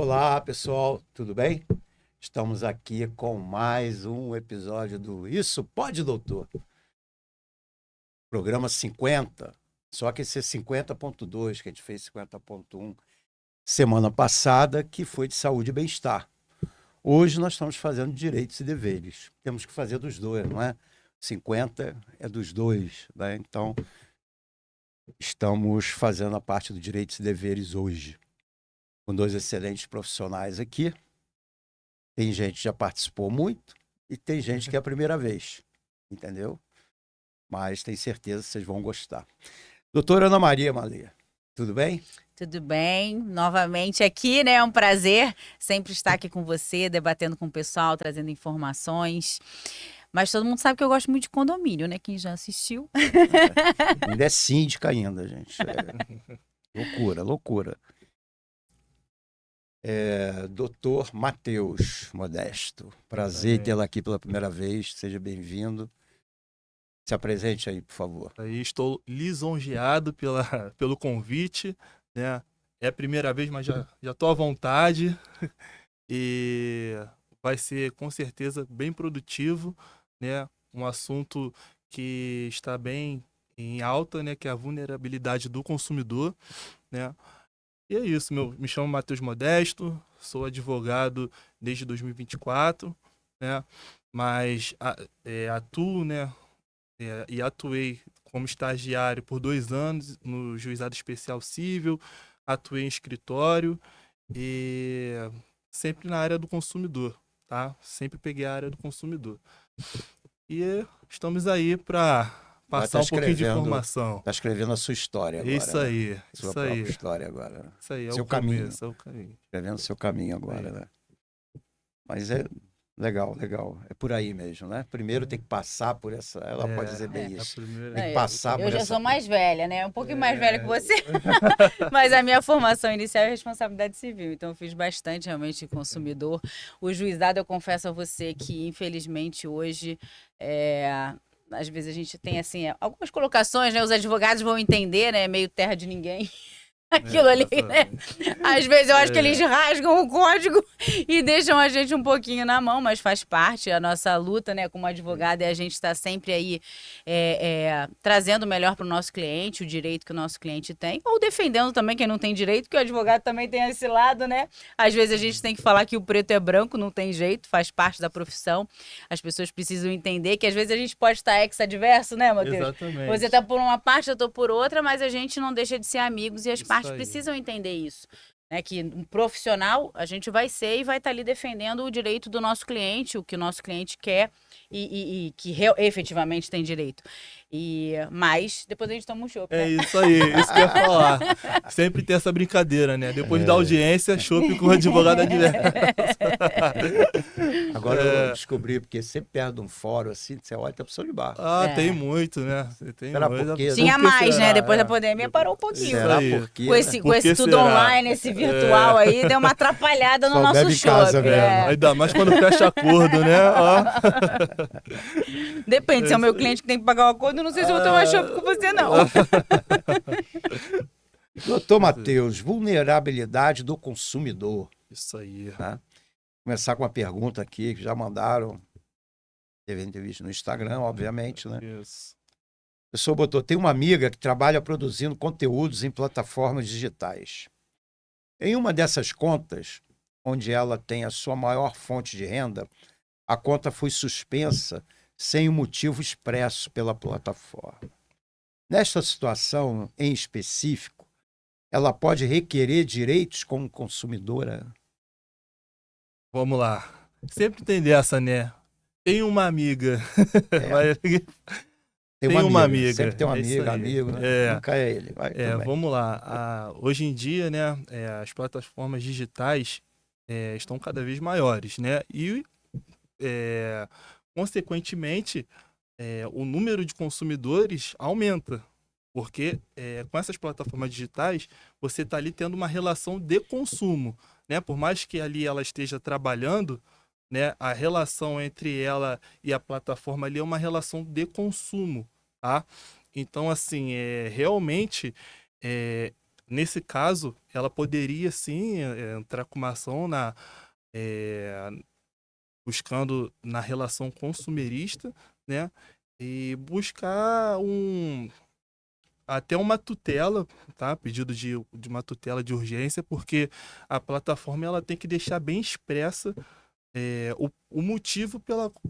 Olá, pessoal, tudo bem? Estamos aqui com mais um episódio do Isso Pode, Doutor? Programa 50, só que esse é 50.2, que a gente fez 50.1 semana passada, que foi de saúde e bem-estar. Hoje nós estamos fazendo direitos e deveres. Temos que fazer dos dois, não é? 50 é dos dois, né? Então, estamos fazendo a parte do direitos e deveres hoje, com dois excelentes profissionais aqui. Tem gente que já participou muito e tem gente que é a primeira vez, entendeu? Mas tenho certeza que vocês vão gostar. Doutora Ana Maria Malê, tudo bem? Tudo bem? Novamente aqui, né? É um prazer sempre estar aqui com você, debatendo com o pessoal, trazendo informações. Mas todo mundo sabe que eu gosto muito de condomínio, né? Quem já assistiu. Ainda é síndica ainda, gente. Loucura, loucura. Doutor Matheus Modesto, prazer tê-lo aqui pela primeira vez, seja bem-vindo. Se apresente aí, por favor. Aí estou lisonjeado pelo convite, né? É a primeira vez, mas já estou à vontade e vai ser com certeza bem produtivo, né? Um assunto que está bem em alta, né? Que é a vulnerabilidade do consumidor, né? E é isso, me chamo Matheus Modesto, sou advogado desde 2024, né? Mas atuo, né? E atuei como estagiário por 2 anos no Juizado Especial Cível, atuei em escritório e sempre na área do consumidor, tá? Sempre peguei a área do consumidor. E estamos aí para passar um pouquinho de informação. Está escrevendo a sua história agora. Isso aí, né? Sua isso própria aí. história agora. Isso aí, é seu o caminho. começo, é o caminho. Escrevendo seu caminho agora, né? Mas é legal, legal. É por aí mesmo, né? Primeiro tem que passar por essa... Ela pode dizer bem isso. Tem que passar por Eu já essa... sou mais velha, né? Um pouquinho mais velha que você. Mas a minha formação inicial é responsabilidade civil. Então eu fiz bastante realmente consumidor. O juizado, eu confesso a você que infelizmente hoje... Às vezes a gente tem, assim, algumas colocações, né? Os advogados vão entender, né? Meio terra de ninguém. Aquilo ali, né? Às vezes eu acho que eles rasgam o código e deixam a gente um pouquinho na mão, mas faz parte. A nossa luta, né, como advogado, é a gente estar sempre aí trazendo o melhor para o nosso cliente, o direito que o nosso cliente tem, ou defendendo também quem não tem direito, que o advogado também tem esse lado, né? Às vezes a gente tem que falar que o preto é branco, não tem jeito, faz parte da profissão. As pessoas precisam entender que às vezes a gente pode estar ex-adverso, né, Matheus? Exatamente. Você está por uma parte, eu estou por outra, mas a gente não deixa de ser amigos e as partes precisam entender isso. Né, que um profissional a gente vai ser e vai estar ali defendendo o direito do nosso cliente, o que o nosso cliente quer e que efetivamente tem direito. Mas depois a gente toma um chopp, né? É isso aí, isso que eu ia falar. Sempre tem essa brincadeira, né? Depois da audiência, chopp com o advogado adverso. Agora eu descobri, porque sempre perto de um fórum assim, você olha, tem opção de bar. Tem muito, né? Tem muito. Tinha mais, né? Depois da pandemia parou um pouquinho. Será por quê? Com esse tudo online, esse virtual aí, deu uma atrapalhada no nosso chopp. Ainda mais quando fecha acordo, né? Depende, se é o meu cliente que tem que pagar o acordo, eu não sei se eu vou tomar chopp com você, não. Doutor Matheus, vulnerabilidade do consumidor. Isso aí. Tá? Começar com uma pergunta aqui, que já mandaram, teve entrevista no Instagram, obviamente, né? Isso. O pessoal botou, tem uma amiga que trabalha produzindo conteúdos em plataformas digitais. Em uma dessas contas, onde ela tem a sua maior fonte de renda, a conta foi suspensa sem o motivo expresso pela plataforma. Nesta situação, em específico, ela pode requerer direitos como consumidora? Vamos lá. Sempre tem dessa, né? Tem uma amiga. Tem uma amiga. Sempre tem uma amiga, amigo, né? Nunca é ele. Vamos lá. Hoje em dia, né, as plataformas digitais estão cada vez maiores, né? E, consequentemente, o número de consumidores aumenta. Porque com essas plataformas digitais, você está ali tendo uma relação de consumo, né? Por mais que ali ela esteja trabalhando, né, a relação entre ela e a plataforma ali é uma relação de consumo, tá? Então, assim, realmente nesse caso, ela poderia sim entrar com uma ação buscando na relação consumerista, né? E buscar até uma tutela, tá? Pedido de uma tutela de urgência, porque a plataforma ela tem que deixar bem expressa o motivo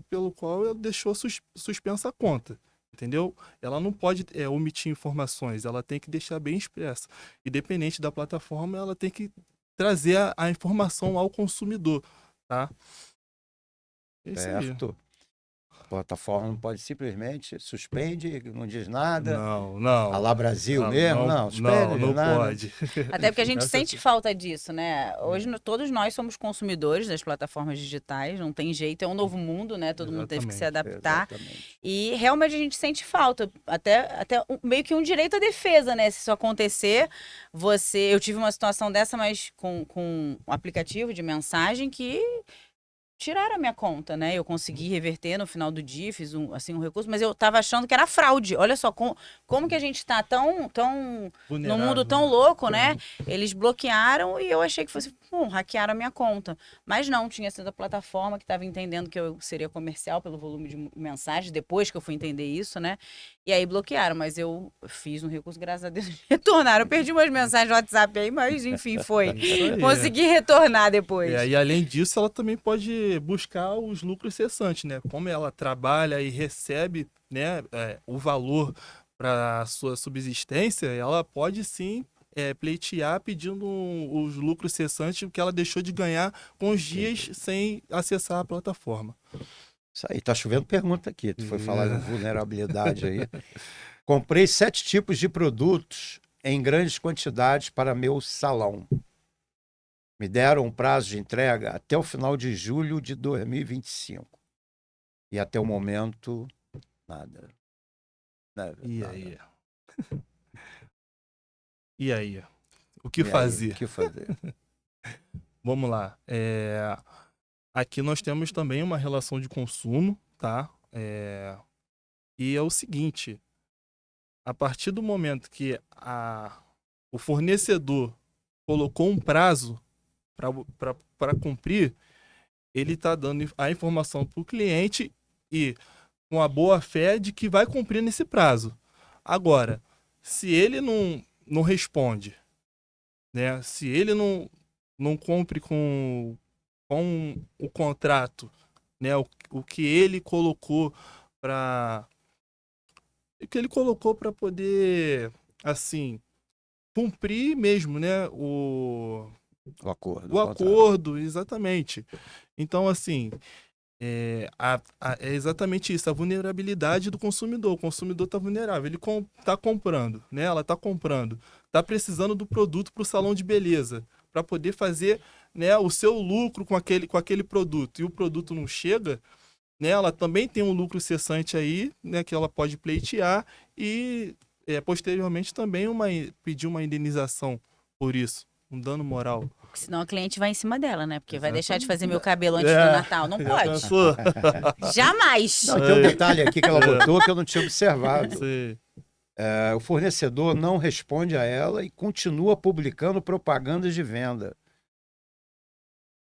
pelo qual ela deixou suspensa a conta. Entendeu? Ela não pode omitir informações, ela tem que deixar bem expressa. Independente da plataforma, ela tem que trazer a informação ao consumidor, tá? É isso aí. Certo. A plataforma não pode simplesmente suspende, não diz nada. Não. A lá Brasil mesmo? Não, suspende, não nada. pode. Até porque a gente Essa- sente falta disso, né? Hoje todos nós somos consumidores das plataformas digitais, não tem jeito, é um novo mundo, né? Todo mundo teve que se adaptar. Exatamente. E realmente a gente sente falta, até meio que um direito à defesa, né? Se isso acontecer, eu tive uma situação dessa, mas com um aplicativo de mensagem que tiraram a minha conta, né? Eu consegui reverter no final do dia, fiz um recurso, mas eu tava achando que era fraude. Olha só como que a gente tá tão no mundo tão louco, né? Eles bloquearam e eu achei que fosse, hackearam a minha conta. Mas não, tinha sido a plataforma que estava entendendo que eu seria comercial pelo volume de mensagens, depois que eu fui entender isso, né? E aí bloquearam, mas eu fiz um recurso, graças a Deus, retornaram. Eu perdi umas mensagens no WhatsApp aí, mas enfim, foi. Consegui retornar depois. E além disso, ela também pode buscar os lucros cessantes, né? Como ela trabalha e recebe, né, o valor para a sua subsistência, ela pode sim pleitear pedindo os lucros cessantes que ela deixou de ganhar com os dias sem acessar a plataforma. Isso aí, tá chovendo pergunta aqui. Tu foi falar de vulnerabilidade aí. Comprei 7 tipos de produtos em grandes quantidades para meu salão. Me deram um prazo de entrega até o final de julho de 2025. E até o momento, nada. E Nada. aí? E aí? O que E aí, fazer? o que fazer? Vamos lá. Aqui nós temos também uma relação de consumo, tá? E é o seguinte: a partir do momento que o fornecedor colocou um prazo para cumprir, ele está dando a informação para o cliente e com a boa fé de que vai cumprir nesse prazo. Agora, se ele não responde, né? Se ele não cumpre com o contrato, né? O que ele colocou para poder, assim, cumprir mesmo, né? O acordo, exatamente. Então, assim, é exatamente isso, a vulnerabilidade do consumidor. O consumidor está vulnerável, ele está comprando, né? Ela está comprando, está precisando do produto para o salão de beleza, para poder fazer, né, o seu lucro com aquele produto, e o produto não chega, né? Ela também tem um lucro cessante aí, né, que ela pode pleitear e posteriormente também pedir uma indenização por isso, um dano moral. Senão a cliente vai em cima dela, né? Porque vai deixar de fazer meu cabelo antes do Natal. Não pode. Jamais. Não, tem um detalhe aqui que ela botou que eu não tinha observado. Sim. O fornecedor não responde a ela e continua publicando propagandas de venda.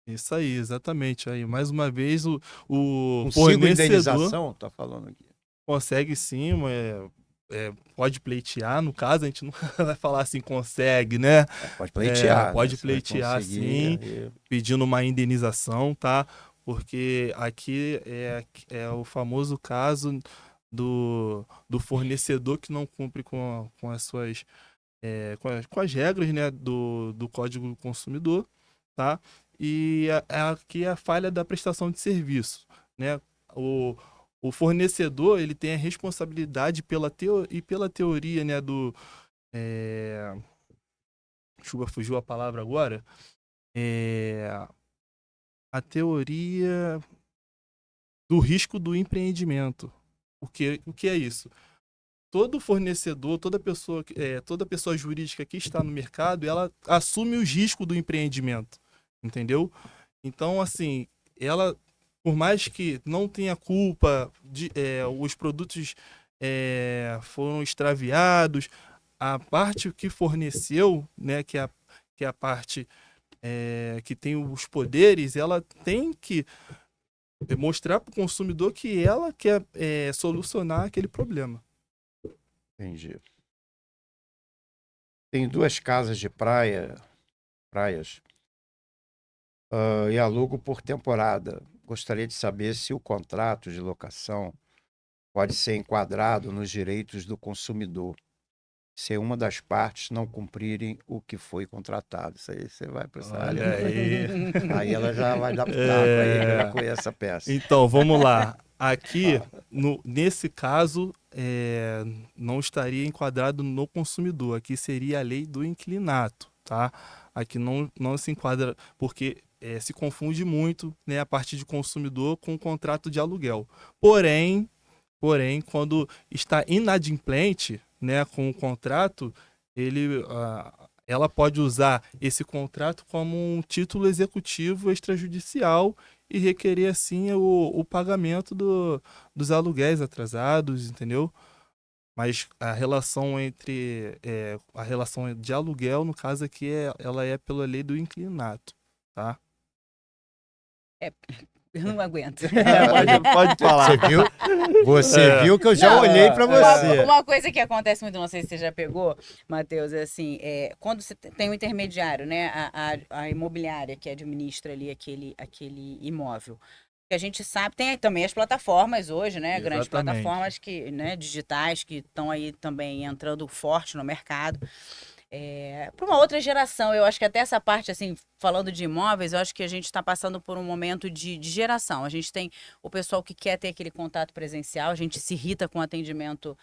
Isso aí, exatamente. Aí, mais uma vez, o Consigo indenização, tá falando aqui. Consegue sim, pode pleitear. No caso, a gente não vai falar assim, consegue, né? Pode pleitear. Pode pleitear, sim, pedindo uma indenização, tá? Porque aqui é o famoso caso do fornecedor que não cumpre com as suas com as regras, né, do Código do Consumidor, tá? E aqui é a falha da prestação de serviço, né? O fornecedor, ele tem a responsabilidade pela teoria, né, Chuva, fugiu a palavra agora. A teoria do risco do empreendimento. O que é isso? Todo fornecedor, toda pessoa jurídica que está no mercado, ela assume os riscos do empreendimento, entendeu? Então, assim, ela, por mais que não tenha culpa, os produtos foram extraviados, a parte que forneceu, né, que é a parte que tem os poderes, ela tem que mostrar para o consumidor que ela quer solucionar aquele problema. Entendi. Tem 2 casas de praias, e alugo por temporada. Gostaria de saber se o contrato de locação pode ser enquadrado nos direitos do consumidor, se uma das partes não cumprirem o que foi contratado. Isso aí você vai para essa área. Olha aí. Aí ela já vai dar pitaco aí, que ela conhece essa peça. Então, vamos lá. Aqui, nesse caso, não estaria enquadrado no consumidor. Aqui seria a lei do inquilinato, tá? Aqui não se enquadra, porque se confunde muito, né, a parte de consumidor com o contrato de aluguel. Porém, quando está inadimplente, né, com o contrato, ela pode usar esse contrato como um título executivo extrajudicial e requerer, assim, o pagamento dos aluguéis atrasados, entendeu? Mas a relação a relação de aluguel, no caso aqui, ela é pela lei do inquilinato, tá? Eu não aguento. Pode falar. Você viu? Você viu que eu já Não, olhei para você. Uma coisa que acontece muito, não sei se você já pegou, Matheus, é assim, quando você tem um intermediário, né, a imobiliária que administra ali aquele imóvel, que a gente sabe, tem também as plataformas hoje, né, grandes Exatamente. plataformas que, né, digitais que estão aí também entrando forte no mercado. Para uma outra geração, eu acho que até essa parte, assim, falando de imóveis, eu acho que a gente está passando por um momento de geração. A gente tem o pessoal que quer ter aquele contato presencial, a gente se irrita com atendimento,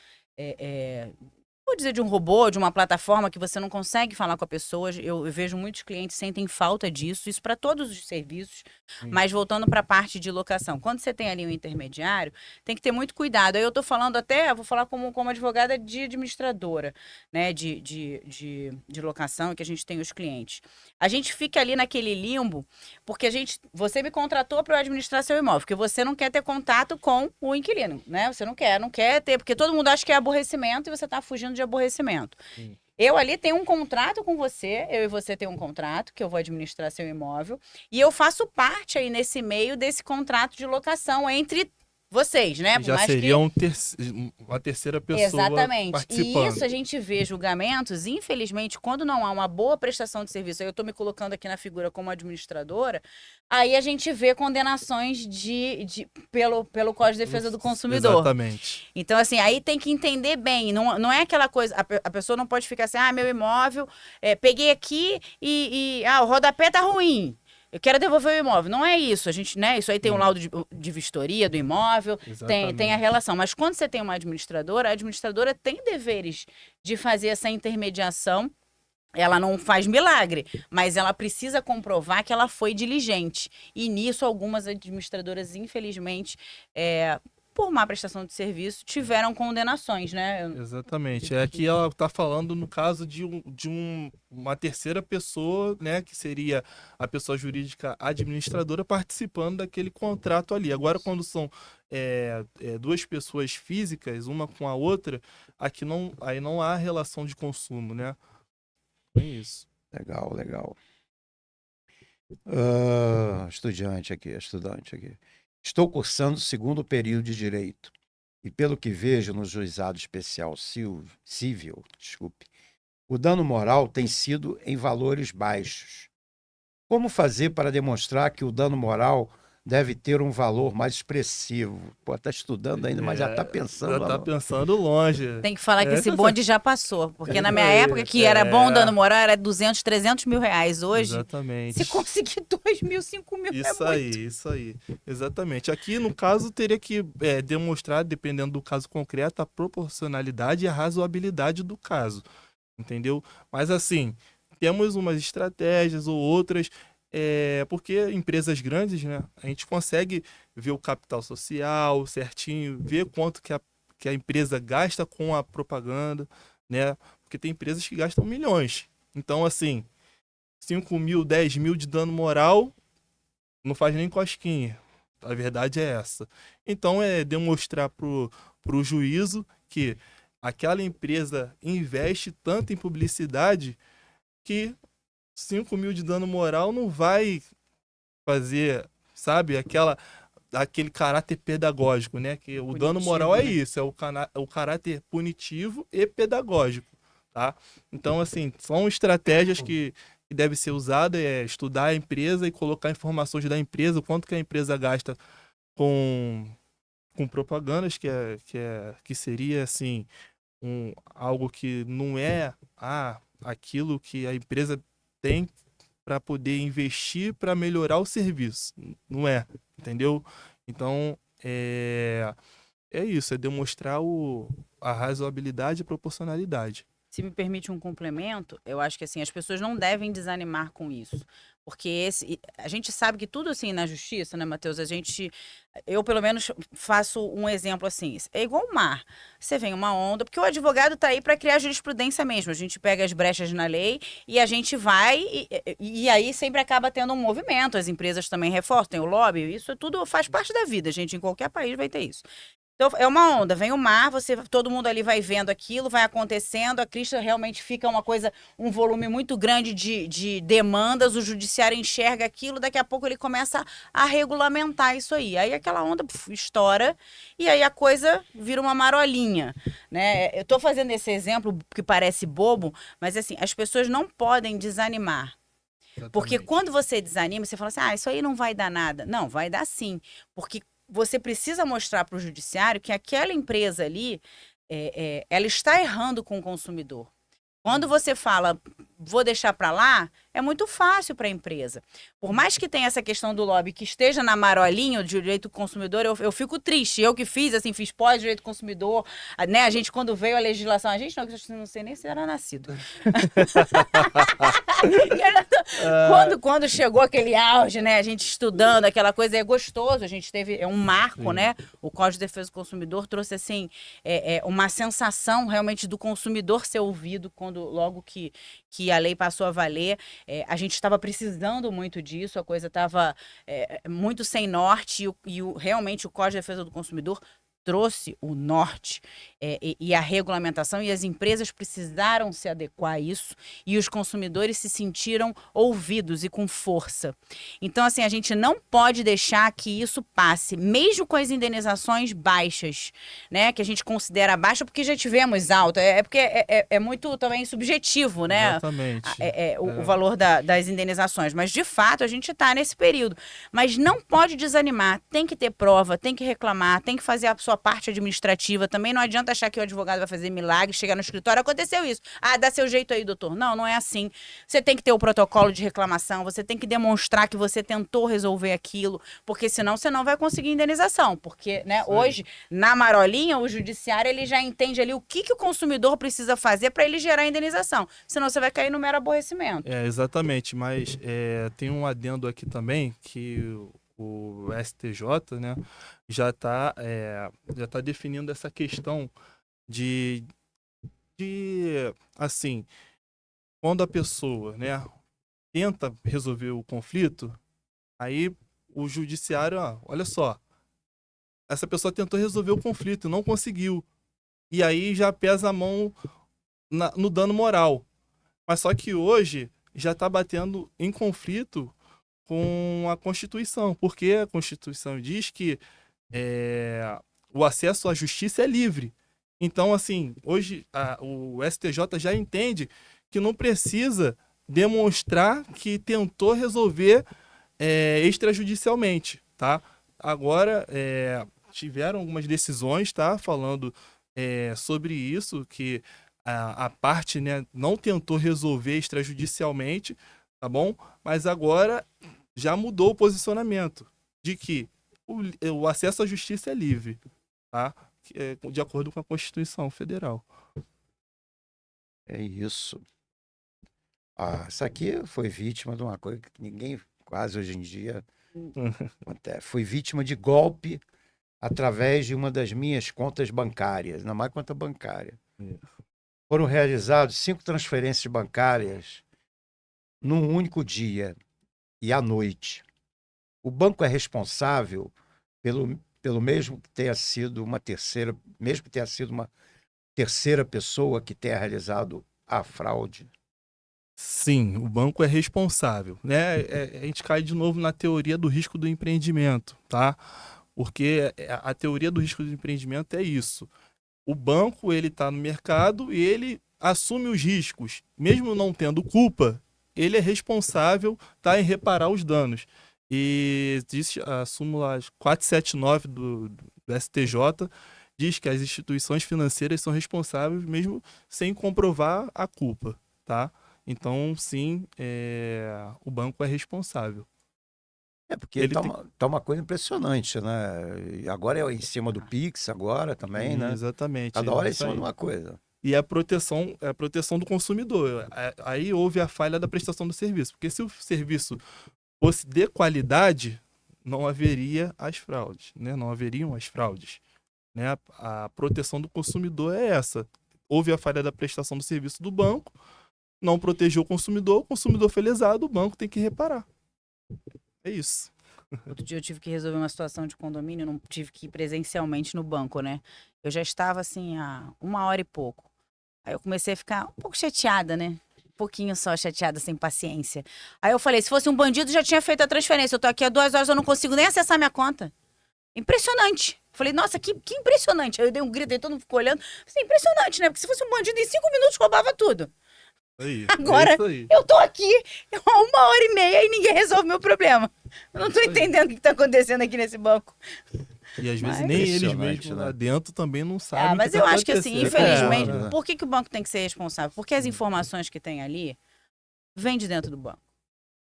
vou dizer, de um robô, de uma plataforma que você não consegue falar com a pessoa. Eu vejo muitos clientes sentem falta disso, isso para todos os serviços. Mas voltando para a parte de locação, quando você tem ali um intermediário, tem que ter muito cuidado. Aí eu estou falando vou falar como advogada de administradora, né, de locação, que a gente tem os clientes. A gente fica ali naquele limbo, porque você me contratou para eu administrar seu imóvel, porque você não quer ter contato com o inquilino, né? Você não quer ter, porque todo mundo acha que é aborrecimento e você está fugindo de aborrecimento. Sim. Eu ali tenho um contrato com você, eu e você tem um contrato, que eu vou administrar seu imóvel, e eu faço parte aí nesse meio desse contrato de locação entre vocês, né? Já seria uma terceira pessoa Exatamente. participando. E isso a gente vê julgamentos, infelizmente, quando não há uma boa prestação de serviço, aí eu estou me colocando aqui na figura como administradora, aí a gente vê condenações pelo Código de Defesa do Consumidor. Exatamente. Então, assim, aí tem que entender bem, não é aquela coisa, a pessoa não pode ficar assim, meu imóvel, peguei aqui e o rodapé tá ruim. Eu quero devolver o imóvel. Não é isso. A gente, né? Isso aí tem um laudo de vistoria do imóvel, tem a relação. Mas quando você tem uma administradora, a administradora tem deveres de fazer essa intermediação. Ela não faz milagre, mas ela precisa comprovar que ela foi diligente. E nisso, algumas administradoras, infelizmente, por má prestação de serviço, tiveram condenações, né? Exatamente. Aqui ela está falando no caso de uma terceira pessoa, né, que seria a pessoa jurídica administradora participando daquele contrato ali. Agora, quando são duas pessoas físicas, uma com a outra, aí não há relação de consumo, né? É isso. Legal. Estudante aqui. Estou cursando o 2º período de Direito e, pelo que vejo no Juizado Especial Civil, o dano moral tem sido em valores baixos. Como fazer para demonstrar que o dano moral deve ter um valor mais expressivo? Pô, tá estudando ainda, mas já está pensando. Já está pensando longe. Tem que falar que esse bonde já passou, porque na minha época que era bom dano moral era 200, 300 mil reais. Hoje, exatamente. se conseguir 2 mil, 5 mil, Isso aí. Exatamente. Aqui, no caso, teria que demonstrar, dependendo do caso concreto, a proporcionalidade e a razoabilidade do caso. Entendeu? Mas, assim, temos umas estratégias ou outras, porque empresas grandes, né, a gente consegue ver o capital social certinho, ver quanto que a empresa gasta com a propaganda, né? Porque tem empresas que gastam milhões. Então, assim, 5 mil, 10 mil de dano moral não faz nem cosquinha. A verdade é essa. Então, demonstrar pro juízo que aquela empresa investe tanto em publicidade que 5 mil de dano moral não vai fazer, sabe, aquele caráter pedagógico, né? Que o dano moral é né? isso, é o caráter punitivo e pedagógico, tá? Então, assim, são estratégias que devem ser usadas, é estudar a empresa e colocar informações da empresa, o quanto que a empresa gasta com propagandas, que seria, assim, algo que não é aquilo que a empresa tem para poder investir para melhorar o serviço. Não é, entendeu? Então, é isso, é demonstrar a razoabilidade e proporcionalidade. Se me permite um complemento, eu acho que assim, as pessoas não devem desanimar com isso. Porque a gente sabe que tudo assim na justiça, né, Matheus? Eu pelo menos faço um exemplo assim. É igual o mar. Você vem uma onda, porque o advogado está aí para criar jurisprudência mesmo. A gente pega as brechas na lei e a gente vai, e aí sempre acaba tendo um movimento. As empresas também reforçam, tem o lobby, isso tudo faz parte da vida, gente. Em qualquer país vai ter isso. Então, é uma onda, vem o mar, todo mundo ali vai vendo aquilo, vai acontecendo, a crista realmente fica uma coisa, um volume muito grande de demandas, o judiciário enxerga aquilo, daqui a pouco ele começa a regulamentar isso aí. Aí aquela onda estoura e aí a coisa vira uma marolinha, né? Eu tô fazendo esse exemplo que parece bobo, mas assim, as pessoas não podem desanimar. Porque Exatamente. quando você desanima, você fala assim, isso aí não vai dar nada. Não, vai dar sim. Porque você precisa mostrar para o judiciário que aquela empresa ali, ela está errando com o consumidor. Quando você fala, vou deixar para lá, é muito fácil para a empresa. Por mais que tenha essa questão do lobby que esteja na marolinha de direito do consumidor, eu fico triste. Eu que fiz, assim, fiz pós-direito do consumidor, né? A gente, quando veio a legislação, a gente não sei nem se era nascido. Quando chegou aquele auge, né? A gente estudando aquela coisa, é gostoso. A gente teve um marco, Sim. né? O Código de Defesa do Consumidor trouxe, assim, uma sensação realmente do consumidor ser ouvido logo que a lei passou a valer. A gente estava precisando muito disso, a coisa estava muito sem norte realmente o Código de Defesa do Consumidor trouxe o norte e a regulamentação, e as empresas precisaram se adequar a isso, e os consumidores se sentiram ouvidos e com força. Então, assim, a gente não pode deixar que isso passe, mesmo com as indenizações baixas, né? Que a gente considera baixa, porque já tivemos alta. Porque é muito também subjetivo, né? Exatamente. O valor das indenizações. Mas, de fato, a gente está nesse período. Mas não pode desanimar. Tem que ter prova, tem que reclamar, tem que fazer a sua parte administrativa. Também não adianta achar que o advogado vai fazer milagre, chegar no escritório, aconteceu isso. Dá seu jeito aí, doutor. Não, não é assim. Você tem que ter o protocolo de reclamação, você tem que demonstrar que você tentou resolver aquilo, porque senão você não vai conseguir indenização. Porque, né, hoje, na marolinha, o judiciário ele já entende ali o que o consumidor precisa fazer para ele gerar indenização. Senão você vai cair no mero aborrecimento. Exatamente, mas tem um adendo aqui também que o STJ, né, já está definindo essa questão de assim, quando a pessoa, né, tenta resolver o conflito, aí o judiciário, olha só, essa pessoa tentou resolver o conflito, não conseguiu, e aí já pesa a mão no dano moral. Mas só que hoje já está batendo em conflito com a Constituição, porque a Constituição diz que o acesso à justiça é livre. Então, assim, hoje o STJ já entende que não precisa demonstrar que tentou resolver extrajudicialmente, tá? Agora, tiveram algumas decisões, tá? Falando sobre isso, que a parte, né, não tentou resolver extrajudicialmente, tá bom? Mas agora já mudou o posicionamento de que o acesso à justiça é livre, tá? De acordo com a Constituição Federal. É isso. Isso aqui foi vítima de uma coisa que ninguém quase hoje em dia acontece. Foi vítima de golpe através de uma das minhas contas bancárias, ainda mais conta bancária. Foram realizadas 5 transferências bancárias num único dia e à noite. O banco é responsável pelo mesmo que tenha sido uma terceira, mesmo que tenha sido terceira pessoa que tenha realizado a fraude? Sim, o banco é responsável, né? A gente cai de novo na teoria do risco do empreendimento, tá? Porque a teoria do risco do empreendimento é isso. O banco, ele está no mercado e ele assume os riscos. Mesmo não tendo culpa, ele é responsável, tá, em reparar os danos. E diz a súmula 479 do STJ diz que as instituições financeiras são responsáveis mesmo sem comprovar a culpa, tá? Então, sim, o banco é responsável. Porque Ele tá uma coisa impressionante, né? E agora é em cima do Pix, agora também, né? Exatamente. Cada hora é em isso cima aí. de uma coisa. E a proteção do consumidor. Aí houve a falha da prestação do serviço. Porque se o serviço fosse de qualidade, não haveria as fraudes, né? Não haveriam as fraudes, né? A proteção do consumidor é essa. Houve a falha da prestação do serviço do banco, não protegeu o consumidor foi lesado, o banco tem que reparar. É isso. Outro dia eu tive que resolver uma situação de condomínio, não tive que ir presencialmente no banco, né? Eu já estava assim há 1 hora e pouco. Aí eu comecei a ficar um pouco chateada, né? Um pouquinho só chateada, sem paciência. Aí eu falei, se fosse um bandido, já tinha feito a transferência. Eu tô aqui há 2 horas, eu não consigo nem acessar minha conta. Impressionante. Falei, nossa, que impressionante. Aí eu dei um grito, aí todo mundo ficou olhando. Falei, impressionante, né? Porque se fosse um bandido, em 5 minutos roubava tudo. Aí, Agora, isso aí. eu tô aqui há 1 hora e meia e ninguém resolve meu problema. Eu não tô entendendo o que tá acontecendo aqui nesse banco. E às vezes Mas- nem eles Impressionante, mesmos né? lá dentro também não sabem. Ah, o mas que eu tá acho que assim, acontecendo. infelizmente, Claro, né? por que o banco tem que ser responsável? Porque as informações que tem ali vêm de dentro do banco.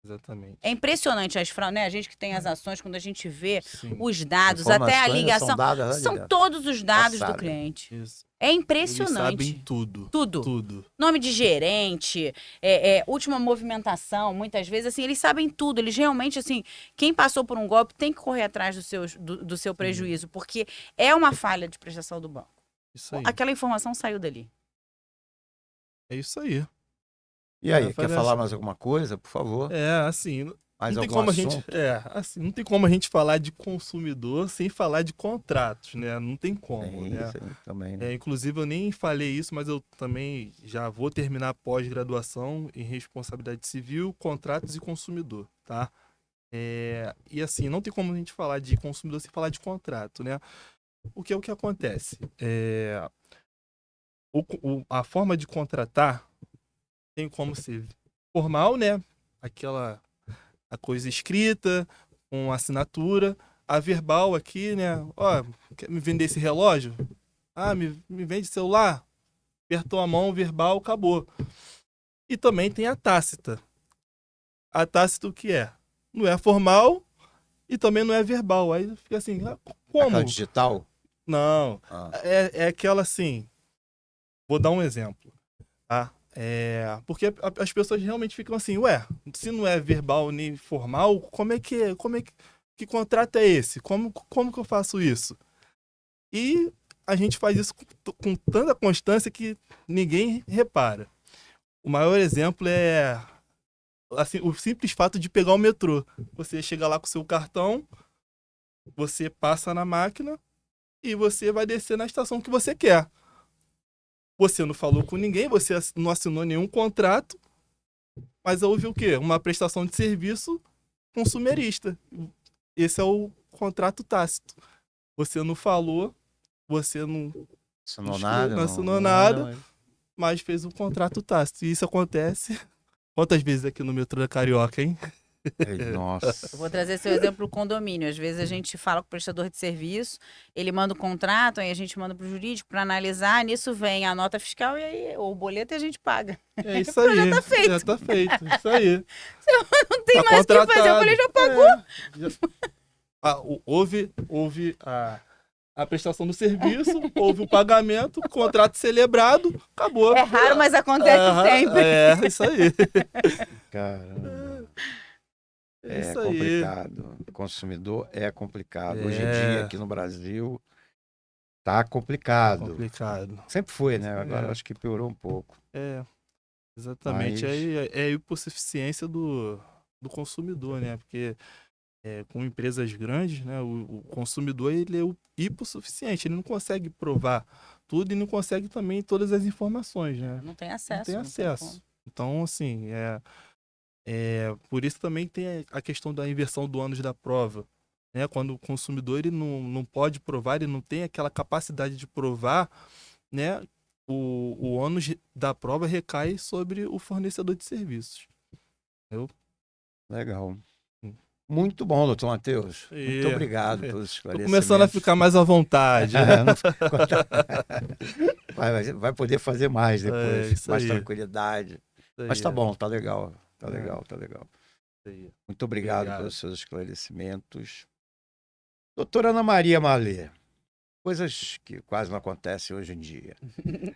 Exatamente. É impressionante as fraudes, né? A gente que tem as ações, quando a gente vê Sim, os dados, até a Informações ligação, são dadas lá de são dentro. todos os dados do Passado. cliente. isso. É Eles impressionante. sabem tudo. Tudo. Tudo. Nome de gerente, última movimentação, muitas vezes, assim, eles sabem tudo. Eles realmente, assim, quem passou por um golpe tem que correr atrás do seu prejuízo, porque é uma falha de prestação do banco. Isso aí. Aquela informação saiu dali. É isso aí. E aí, quer parece- falar mais alguma coisa, por favor? Assim, Mais não tem algum como assunto? não tem como a gente falar de consumidor sem falar de contratos, né? Não tem como, Tem né? isso aí também, né? Inclusive, eu nem falei isso, mas eu também já vou terminar a pós-graduação em responsabilidade civil, contratos e consumidor, tá? E assim, não tem como a gente falar de consumidor sem falar de contrato, né? O que acontece? A forma de contratar tem como ser formal, né? A coisa escrita, com assinatura. A verbal aqui, né? Ó, quer me vender esse relógio? Ah, me vende celular? Apertou a mão, verbal, acabou. E também tem a tácita. A tácita o que é? Não é formal e também não é verbal. Aí fica assim, como? Aquela digital? Não, Ah, é aquela assim. Vou dar um exemplo, tá? Porque as pessoas realmente ficam assim, ué, se não é verbal nem formal, que contrato é esse? Como que eu faço isso? E a gente faz isso com tanta constância que ninguém repara. O maior exemplo é assim, o simples fato de pegar o metrô. Você chega lá com o seu cartão, você passa na máquina e você vai descer na estação que você quer. Você não falou com ninguém, você não assinou nenhum contrato, mas houve o quê? Uma prestação de serviço consumerista. Esse é o contrato tácito. Você não falou, você não assinou nada? não assinou nada, mas fez um contrato tácito. E isso acontece quantas vezes aqui no metrô da Carioca, hein? Nossa. Eu vou trazer seu exemplo do condomínio. Às vezes a gente fala com o prestador de serviço, ele manda o contrato, aí a gente manda para o jurídico para analisar, nisso vem a nota fiscal e aí o boleto e a gente paga. É isso aí. Já tá feito. Já tá feito. Isso aí. Não tem Tá mais o que fazer, eu contratado. falei, já pagou. Houve a prestação do serviço, houve o pagamento, contrato celebrado, acabou. É raro, mas acontece sempre. É, isso aí. Caramba. É É isso aí. complicado. Consumidor é complicado. Hoje em É. dia, aqui no Brasil, tá complicado. Complicado. Sempre foi, né? Agora É. acho que piorou um pouco. Exatamente. Mas- Aí é a hipossuficiência do consumidor, né? Porque com empresas grandes, né, o consumidor ele é o hipossuficiente, ele não consegue provar tudo e não consegue também todas as informações, né? Não tem acesso. Não tem tem acesso. como. Então, assim, por isso também tem a questão da inversão do ônus da prova, né? Quando o consumidor ele não pode provar, ele não tem aquela capacidade de provar, né? O ônus da prova recai sobre o fornecedor de serviços. Legal. Hum. Muito bom, doutor Matheus. Muito É, obrigado é. pelos Tô esclarecimentos. começando a ficar mais à vontade. Vai poder fazer mais depois, isso mais aí. tranquilidade. Isso Mas tá aí, bom, tá legal. Tá É. legal, tá legal. isso aí. Muito obrigado Obrigado. pelos seus esclarecimentos. Doutora Ana Maria Malê, coisas que quase não acontecem hoje em dia.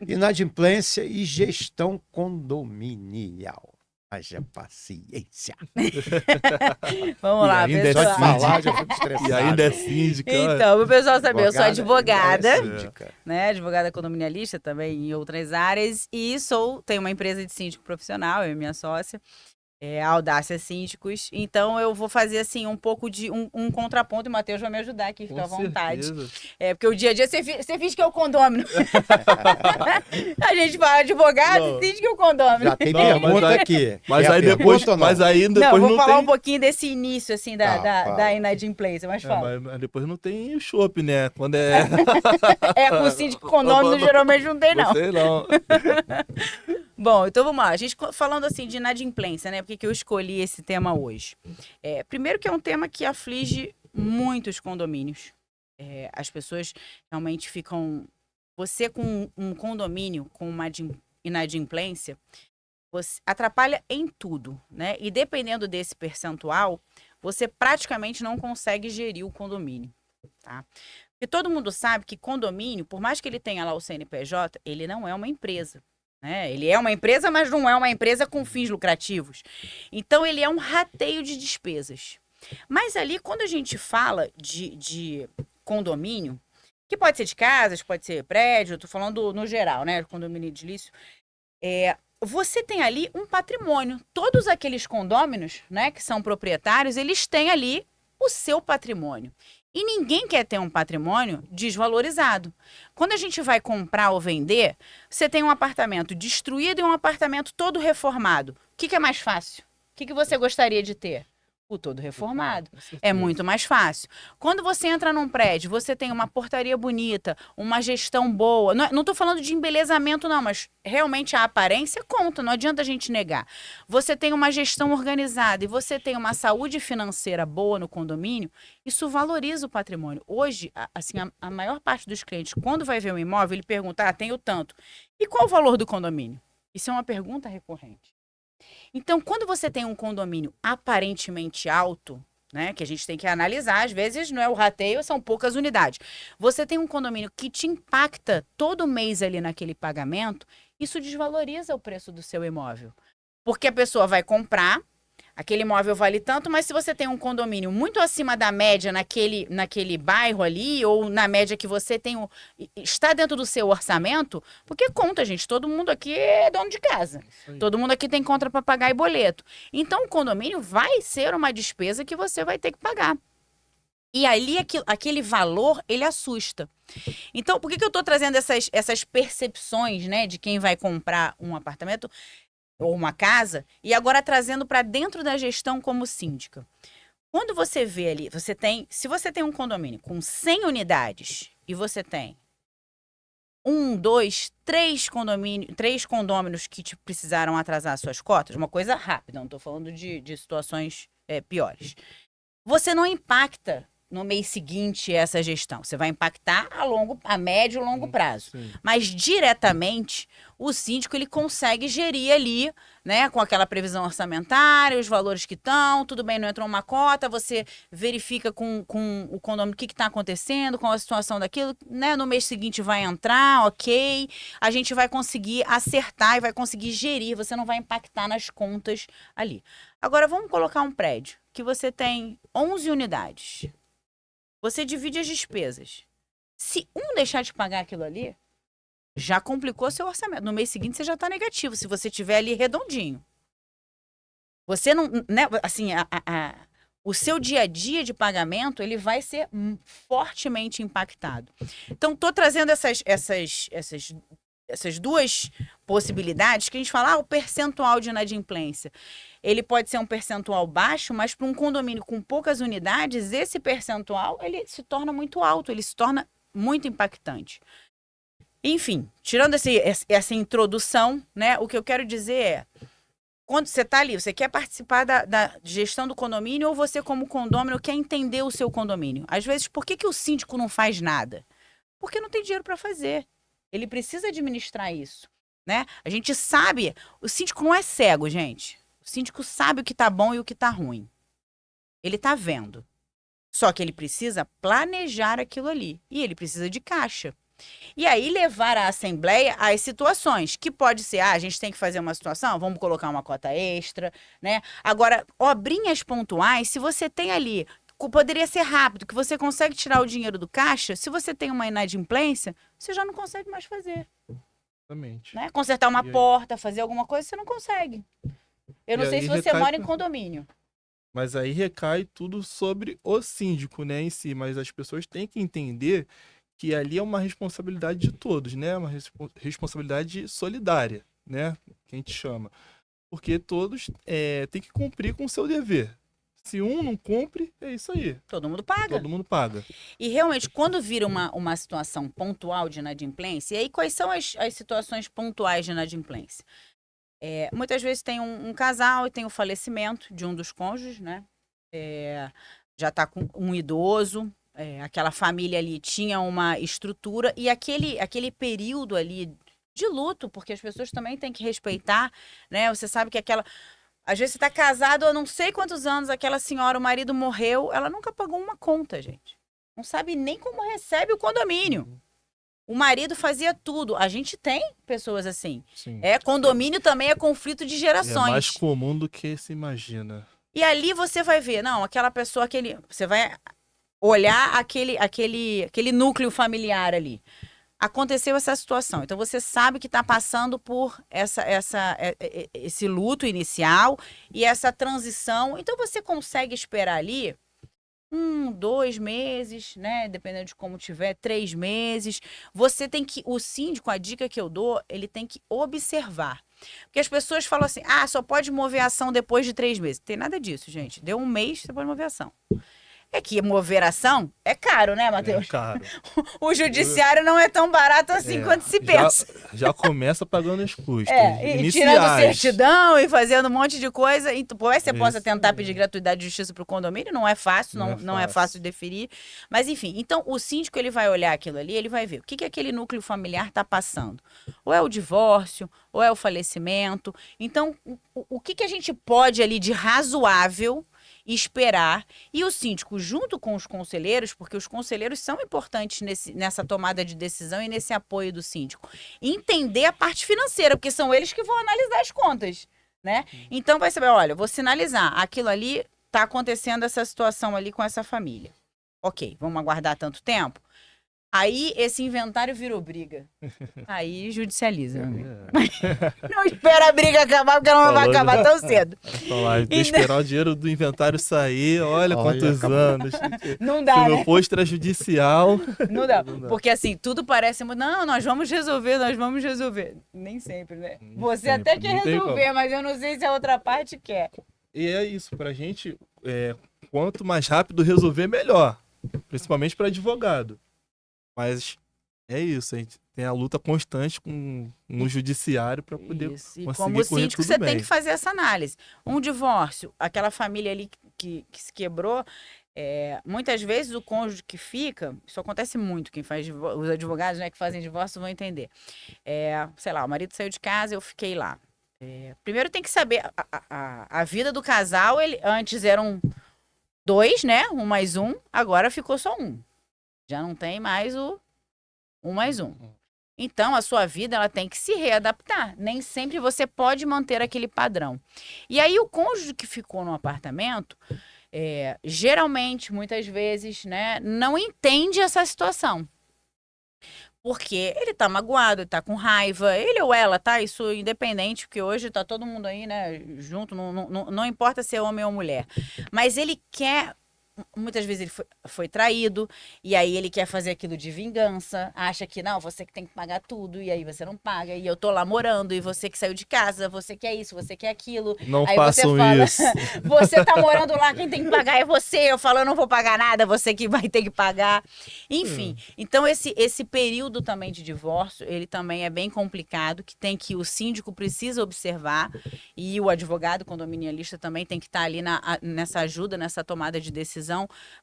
Inadimplência e gestão condominial. Haja paciência. Vamos lá, ainda é Só de pessoal. falar já fico estressado. E ainda é síndica. Então, o pessoal saber, eu sou advogada, é síndica. né? Advogada condominialista também em outras áreas e tenho uma empresa de síndico profissional, eu e minha sócia, a Audácia Síndicos. Então eu vou fazer assim um pouco de um contraponto e o Matheus vai me ajudar aqui, fica à vontade. Certeza. Porque o dia a dia você finge que é o condômino. A gente fala advogado Não. e finge que é o condômino. Já tem Não, pergunta mas aí- aqui. Mas Tem a aí depois, pergunta ou não? mas aí Não, depois vou não falar tem. um pouquinho desse início, assim, Tá, fala. da inadimplência, mas fala. Mas depois não tem o chopp, né? Quando é. Com o síndico condômino geralmente não tem, não. Sei não. Bom, então vamos lá. A gente falando assim de inadimplência, né? Por que que eu escolhi esse tema hoje? Primeiro que é um tema que aflige muitos condomínios. As pessoas realmente ficam... Você com um condomínio com uma inadimplência, você atrapalha em tudo, né? E dependendo desse percentual, você praticamente não consegue gerir o condomínio, tá? Porque todo mundo sabe que condomínio, por mais que ele tenha lá o CNPJ, ele não é uma empresa. Ele é uma empresa, mas não é uma empresa com fins lucrativos. Então, ele é um rateio de despesas. Mas ali, quando a gente fala de condomínio, que pode ser de casas, pode ser prédio, estou falando no geral, né? Condomínio edilício. Você tem ali um patrimônio. Todos aqueles condôminos, né, que são proprietários, eles têm ali o seu patrimônio. E ninguém quer ter um patrimônio desvalorizado. Quando a gente vai comprar ou vender, você tem um apartamento destruído e um apartamento todo reformado. O que é mais fácil? O que você gostaria de ter? O todo reformado. É muito mais fácil. Quando você entra num prédio, você tem uma portaria bonita, uma gestão boa. Não estou falando de embelezamento, não, mas realmente a aparência conta, não adianta a gente negar. Você tem uma gestão organizada e você tem uma saúde financeira boa no condomínio, isso valoriza o patrimônio. Hoje, assim, a maior parte dos clientes, quando vai ver um imóvel, ele pergunta, tenho tanto. E qual o valor do condomínio? Isso é uma pergunta recorrente. Então, quando você tem um condomínio aparentemente alto, né, que a gente tem que analisar, às vezes não é o rateio, são poucas unidades. Você tem um condomínio que te impacta todo mês ali naquele pagamento, isso desvaloriza o preço do seu imóvel. Porque a pessoa vai comprar, aquele imóvel vale tanto, mas se você tem um condomínio muito acima da média naquele bairro ali, ou na média que você tem, está dentro do seu orçamento, porque conta, gente, todo mundo aqui é dono de casa. Todo mundo aqui tem conta para pagar e boleto. Então, o condomínio vai ser uma despesa que você vai ter que pagar. E ali, aquele valor, ele assusta. Então, por que eu estou trazendo essas percepções, né, de quem vai comprar um apartamento ou uma casa, e agora trazendo para dentro da gestão como síndica. Quando você vê ali, se você tem um condomínio com 100 unidades e você tem 1, 2, 3 condôminos que precisaram atrasar suas cotas, uma coisa rápida, não estou falando de situações piores. Você não impacta no mês seguinte essa gestão. Você vai impactar a médio e longo prazo. Sim. Mas diretamente, o síndico ele consegue gerir ali, né, com aquela previsão orçamentária, os valores que estão, tudo bem, não entrou uma cota, você verifica com o condomínio o que está acontecendo, qual a situação daquilo, né, no mês seguinte vai entrar, ok, a gente vai conseguir acertar e vai conseguir gerir, você não vai impactar nas contas ali. Agora, vamos colocar um prédio que você tem 11 unidades. Você divide as despesas. Se um deixar de pagar aquilo ali, já complicou seu orçamento. No mês seguinte, você já está negativo, se você tiver ali redondinho. Você não... Né, assim, o seu dia a dia de pagamento ele vai ser fortemente impactado. Então, estou trazendo essas duas possibilidades que a gente fala, o percentual de inadimplência. Ele pode ser um percentual baixo, mas para um condomínio com poucas unidades, esse percentual ele se torna muito alto, ele se torna muito impactante. Enfim, tirando essa introdução, né, o que eu quero dizer é, quando você está ali, você quer participar da gestão do condomínio ou você, como condômino, quer entender o seu condomínio? Às vezes, por que o síndico não faz nada? Porque não tem dinheiro para fazer. Ele precisa administrar isso, né? A gente sabe, o síndico não é cego, gente. O síndico sabe o que está bom e o que está ruim. Ele está vendo. Só que ele precisa planejar aquilo ali. E ele precisa de caixa. E aí levar a assembleia às situações, que pode ser, a gente tem que fazer uma situação, vamos colocar uma cota extra, né? Agora, obrinhas pontuais, se você tem ali, poderia ser rápido, que você consegue tirar o dinheiro do caixa, se você tem uma inadimplência, você já não consegue mais fazer. Exatamente. Né? Consertar uma porta, fazer alguma coisa, você não consegue. Eu não sei se você mora em condomínio. Mas aí recai tudo sobre o síndico, né, em si. Mas as pessoas têm que entender que ali é uma responsabilidade de todos, né? Uma responsabilidade solidária, né? Que a gente chama. Porque todos têm que cumprir com o seu dever. Se um não cumpre, é isso aí. Todo mundo paga. Todo mundo paga. E realmente, quando vira uma situação pontual de inadimplência, e aí quais são as situações pontuais de inadimplência? Muitas vezes tem um casal e tem o falecimento de um dos cônjuges, né? Já está com um idoso, aquela família ali tinha uma estrutura e aquele período ali de luto, porque as pessoas também têm que respeitar, né? Você sabe que às vezes você está casado há não sei quantos anos, aquela senhora, o marido morreu, ela nunca pagou uma conta, gente. Não sabe nem como recebe o condomínio. O marido fazia tudo. A gente tem pessoas assim. Sim. Condomínio também é conflito de gerações. É mais comum do que se imagina. E ali você vai ver, não, aquela pessoa, você vai olhar aquele núcleo familiar ali. Aconteceu essa situação. Então, você sabe que está passando por esse luto inicial e essa transição. Então, você consegue esperar ali 2 meses, né? Dependendo de como tiver, 3 meses. Você tem que... O síndico, a dica que eu dou, ele tem que observar. Porque as pessoas falam assim, só pode mover ação depois de 3 meses. Não tem nada disso, gente. Deu 1 mês, você pode mover ação. É que mover ação é caro, né, Matheus? É caro. O judiciário não é tão barato assim quanto se pensa. Já começa pagando os custos e iniciais. tirando certidão e fazendo um monte de coisa. Então, por mais que você possa tentar pedir gratuidade de justiça para o condomínio, não é fácil, não é fácil de deferir. Mas, enfim, então o síndico ele vai olhar aquilo ali, ele vai ver o que aquele núcleo familiar está passando. Ou é o divórcio, ou é o falecimento. Então, o que a gente pode ali de razoável esperar, e o síndico junto com os conselheiros, porque os conselheiros são importantes nessa tomada de decisão e nesse apoio do síndico, entender a parte financeira, porque são eles que vão analisar as contas, né? Então vai saber, olha, vou sinalizar, aquilo ali tá acontecendo essa situação ali com essa família. Ok, vamos aguardar tanto tempo? Aí esse inventário virou briga. Aí judicializa. Não espera a briga acabar, porque ela não vai acabar tão cedo. Esperar o dinheiro do inventário sair, olha quantos anos. Não dá, né? For extrajudicial. Não dá. Porque assim, tudo parece... Não, nós vamos resolver. Nem sempre, né? Você sempre, até quer resolver, mas eu não sei se a outra parte quer. E é isso, pra gente, quanto mais rápido resolver, melhor. Principalmente para advogado. Mas é isso, a gente tem a luta constante com o judiciário para poder conseguir como síndico, você bem. tem que fazer essa análise. Um divórcio, aquela família ali que se quebrou, muitas vezes o cônjuge que fica, isso acontece muito, os advogados, né, que fazem divórcio vão entender. Sei lá, o marido saiu de casa, eu fiquei lá. Primeiro tem que saber, a vida do casal, antes eram 2, né, 1 mais 1, agora ficou só 1. Já não tem mais o 1 mais 1. Então, a sua vida ela tem que se readaptar. Nem sempre você pode manter aquele padrão. E aí, o cônjuge que ficou no apartamento, geralmente, muitas vezes, né, não entende essa situação. Porque ele tá magoado, ele tá com raiva, ele ou ela, tá? Isso independente, porque hoje tá todo mundo aí, né, junto, não importa se é homem ou mulher. Mas ele quer. Muitas vezes ele foi traído, e aí ele quer fazer aquilo de vingança, acha que não, você que tem que pagar tudo, e aí você não paga, e eu tô lá morando, e você que saiu de casa, você quer isso, você quer aquilo. Não aí façam você fala, isso. você tá morando lá, quem tem que pagar é você, eu falo, eu não vou pagar nada, você que vai ter que pagar. Enfim, então esse período também de divórcio, ele também é bem complicado, que o síndico precisa observar, e o advogado condominialista também tem que estar ali nessa ajuda, nessa tomada de decisão,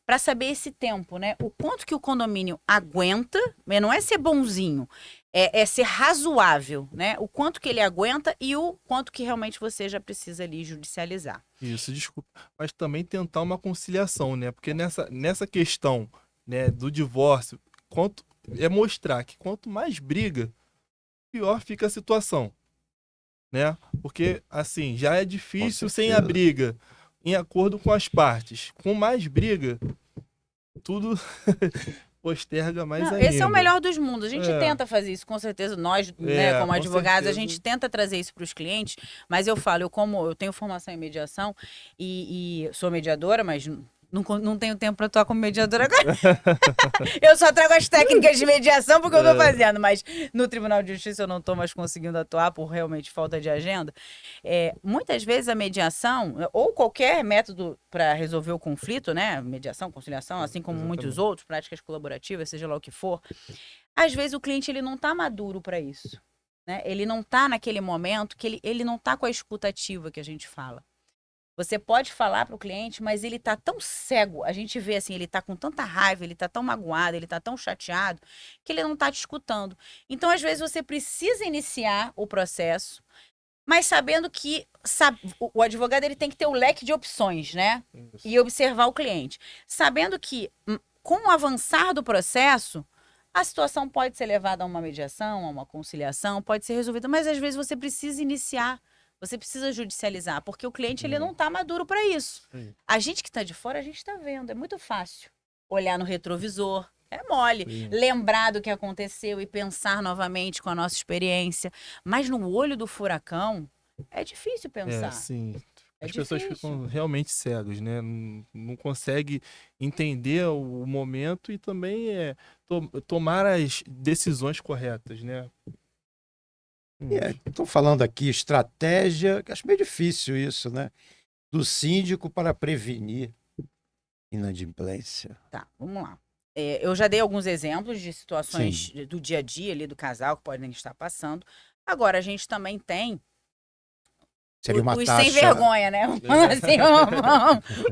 para saber esse tempo, né? O quanto que o condomínio aguenta, não é ser bonzinho, é ser razoável, né? O quanto que ele aguenta e o quanto que realmente você já precisa ali judicializar. Isso, desculpa. Mas também tentar uma conciliação, né? Porque nessa questão, né, do divórcio, é mostrar que quanto mais briga, pior fica a situação, né? Porque, assim, já é difícil sem a briga, em acordo com as partes. Com mais briga, tudo posterga mais ainda. Esse é o melhor dos mundos. A gente tenta fazer isso, com certeza. Nós, né, como advogados, a gente tenta trazer isso para os clientes. Mas eu falo, eu tenho formação em mediação e sou mediadora, mas não tenho tempo para atuar como mediadora agora. Eu só trago as técnicas de mediação porque eu tô fazendo, mas no Tribunal de Justiça eu não tô mais conseguindo atuar por realmente falta de agenda. Muitas vezes a mediação, ou qualquer método para resolver o conflito, né? Mediação, conciliação, assim como muitos outros, práticas colaborativas, seja lá o que for, às vezes o cliente ele não tá maduro para isso, né? Ele não tá naquele momento que ele não tá com a escuta ativa que a gente fala. Você pode falar para o cliente, mas ele tá tão cego. A gente vê assim, ele tá com tanta raiva, ele tá tão magoado, ele tá tão chateado, que ele não tá te escutando. Então, às vezes, você precisa iniciar o processo, mas sabendo que o advogado ele tem que ter o leque de opções, né? Isso. E observar o cliente. Sabendo que, com o avançar do processo, a situação pode ser levada a uma mediação, a uma conciliação, pode ser resolvida, mas às vezes você precisa iniciar. Você precisa judicializar, porque o cliente ele não está maduro para isso. Sim. A gente que está de fora, a gente está vendo. É muito fácil olhar no retrovisor. É mole. Sim. Lembrar do que aconteceu e pensar novamente com a nossa experiência. Mas no olho do furacão, é difícil pensar. Sim. As pessoas ficam realmente cegas, né? Não conseguem entender o momento e também tomar as decisões corretas, né? Estou falando aqui estratégia, acho meio difícil isso, né? Do síndico para prevenir inadimplência. Tá, vamos lá. Eu já dei alguns exemplos de situações do dia a dia ali do casal que podem estar passando. Agora, a gente também tem seria uma os taxa... sem vergonha, né? Assim,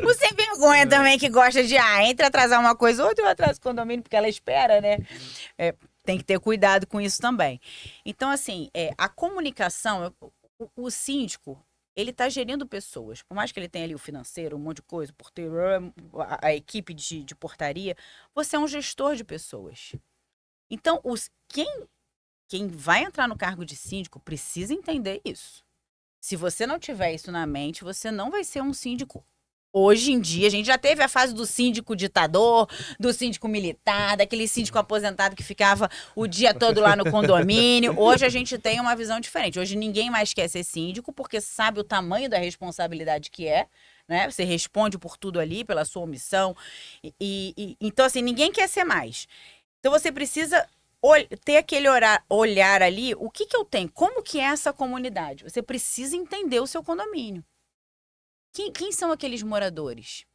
o sem vergonha também que gosta de, entre atrasar uma coisa ou outra, eu atraso o condomínio porque ela espera, né? Tem que ter cuidado com isso também. Então, assim, a comunicação, o síndico, ele está gerindo pessoas. Por mais que ele tenha ali o financeiro, um monte de coisa, porteiro, a equipe de portaria, você é um gestor de pessoas. Então, quem vai entrar no cargo de síndico precisa entender isso. Se você não tiver isso na mente, você não vai ser um síndico. Hoje em dia, a gente já teve a fase do síndico ditador, do síndico militar, daquele síndico aposentado que ficava o dia todo lá no condomínio. Hoje a gente tem uma visão diferente. Hoje ninguém mais quer ser síndico porque sabe o tamanho da responsabilidade que é, né? Você responde por tudo ali, pela sua omissão. Então, assim, ninguém quer ser mais. Então, você precisa ter aquele olhar ali, o que eu tenho? Como que é essa comunidade? Você precisa entender o seu condomínio. Quem são aqueles moradores?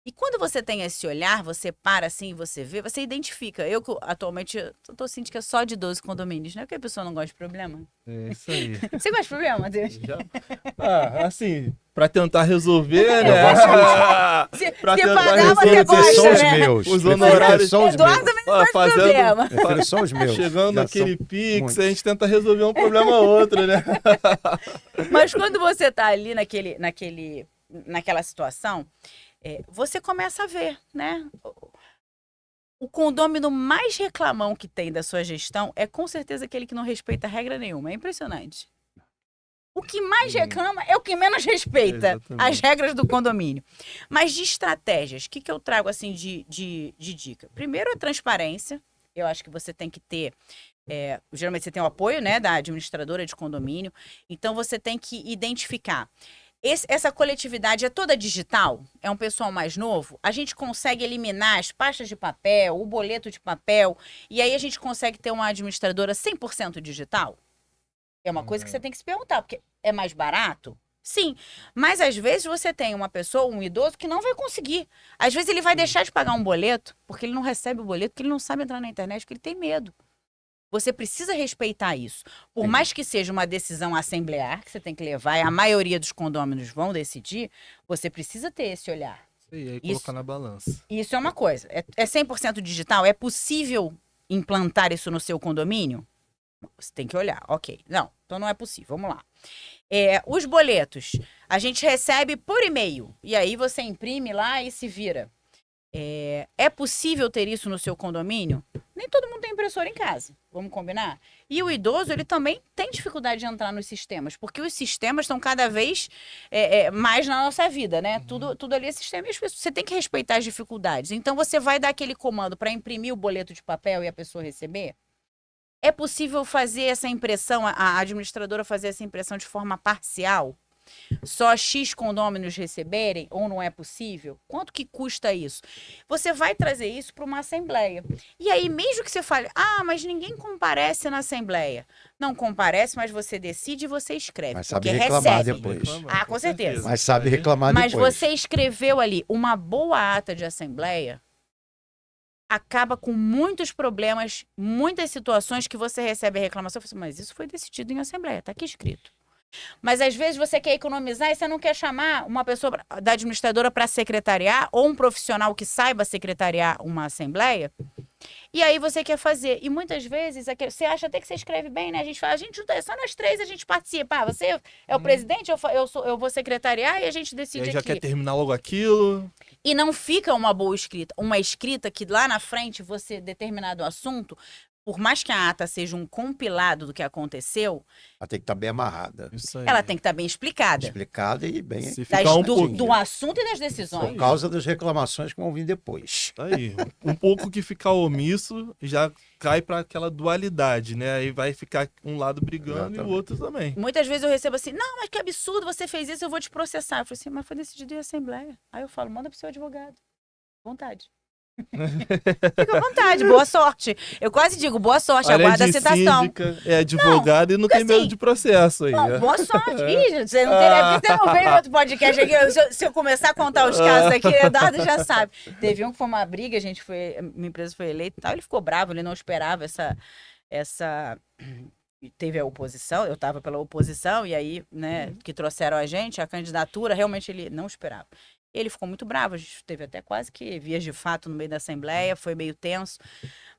E quando você tem esse olhar, você para assim, você vê, você identifica. Eu atualmente estou síndica só de 12 condomínios, não é porque a pessoa não gosta de problema? É isso aí. Você gosta de problema, Matheus? Assim, para tentar resolver, né? Se pagar, você gosta, são os né? meus. Os honorários são os Eduardo também não gosta de problema. São os meus. Chegando naquele Pix, a gente tenta resolver um problema ou outro, né? Mas quando você está ali naquela situação, você começa a ver, né? O condômino mais reclamão que tem da sua gestão é com certeza aquele que não respeita regra nenhuma. É impressionante. O que mais reclama é o que menos respeita as regras do condomínio. Mas de estratégias, o que eu trago assim de dica? Primeiro, a transparência. eu acho que você tem que ter... geralmente você tem o apoio, né, da administradora de condomínio. Então, você tem que identificar. Essa coletividade é toda digital? É um pessoal mais novo? A gente consegue eliminar as pastas de papel, o boleto de papel, e aí a gente consegue ter uma administradora 100% digital? É uma coisa que você tem que se perguntar, porque é mais barato? Sim, mas às vezes você tem uma pessoa, um idoso, que não vai conseguir. Às vezes ele vai deixar de pagar um boleto, porque ele não recebe o boleto, porque ele não sabe entrar na internet, porque ele tem medo. Você precisa respeitar isso. Por mais que seja uma decisão assemblear, que você tem que levar, e a maioria dos condôminos vão decidir, você precisa ter esse olhar. E aí colocar na balança. Isso é uma coisa. É 100% digital? É possível implantar isso no seu condomínio? Você tem que olhar. Ok. Não, então não é possível. Vamos lá. Os boletos, a gente recebe por e-mail. E aí você imprime lá e se vira. É possível ter isso no seu condomínio? Nem todo mundo tem impressora em casa, vamos combinar? E o idoso, ele também tem dificuldade de entrar nos sistemas, porque os sistemas estão cada vez mais na nossa vida, né? Tudo ali é sistema e as pessoas, você tem que respeitar as dificuldades. Então, você vai dar aquele comando para imprimir o boleto de papel e a pessoa receber? É possível fazer essa impressão, a administradora fazer essa impressão de forma parcial? Só X condôminos receberem ou não é possível? Quanto que custa isso? Você vai trazer isso para uma assembleia. E aí, mesmo que você fale, mas ninguém comparece na assembleia. Não comparece, mas você decide e você escreve. Mas sabe porque reclamar recebe. depois. Com certeza. Mas sabe reclamar Mas depois. você escreveu ali uma boa ata de assembleia, acaba com muitos problemas, muitas situações que você recebe a reclamação. Você fala, mas isso foi decidido em assembleia, está aqui escrito. Mas às vezes você quer economizar e você não quer chamar uma pessoa da administradora para secretariar ou um profissional que saiba secretariar uma assembleia. E aí você quer fazer. E muitas vezes você acha até que você escreve bem, né? A gente fala, só nós três a gente participa. Você é o presidente, eu vou secretariar e a gente decide e aí já aqui. quer terminar logo aquilo. E não fica uma boa escrita. Uma escrita que lá na frente você, determinado assunto, por mais que a ata seja um compilado do que aconteceu, Ela tem que estar bem amarrada. Isso aí. ela tem que estar bem explicada. Explicada e bem. Se ficar um pouquinho. Do assunto e das decisões. Por causa das reclamações que vão vir depois. Aí, um pouco que ficar omisso já cai para aquela dualidade, né? Aí vai ficar um lado brigando e o outro também. Muitas vezes eu recebo assim, não, mas que absurdo, você fez isso, eu vou te processar. Eu falo assim, mas foi decidido em assembleia. Aí eu falo, manda pro seu advogado. Vontade. Fica à vontade, boa sorte. Eu quase digo, boa sorte, aguarda a citação. Síndica, é advogado e não tem medo de processo aí. Não, boa sorte. Ih, você não veio em outro podcast aqui. Se eu começar a contar os casos aqui, o Eduardo já sabe. Teve um que foi uma briga, minha empresa foi eleita e tal, ele ficou bravo, ele não esperava essa... Teve a oposição, eu estava pela oposição, e aí, né, que trouxeram a gente, a candidatura, realmente ele não esperava. Ele ficou muito bravo, a gente teve até quase que vias de fato no meio da assembleia, foi meio tenso.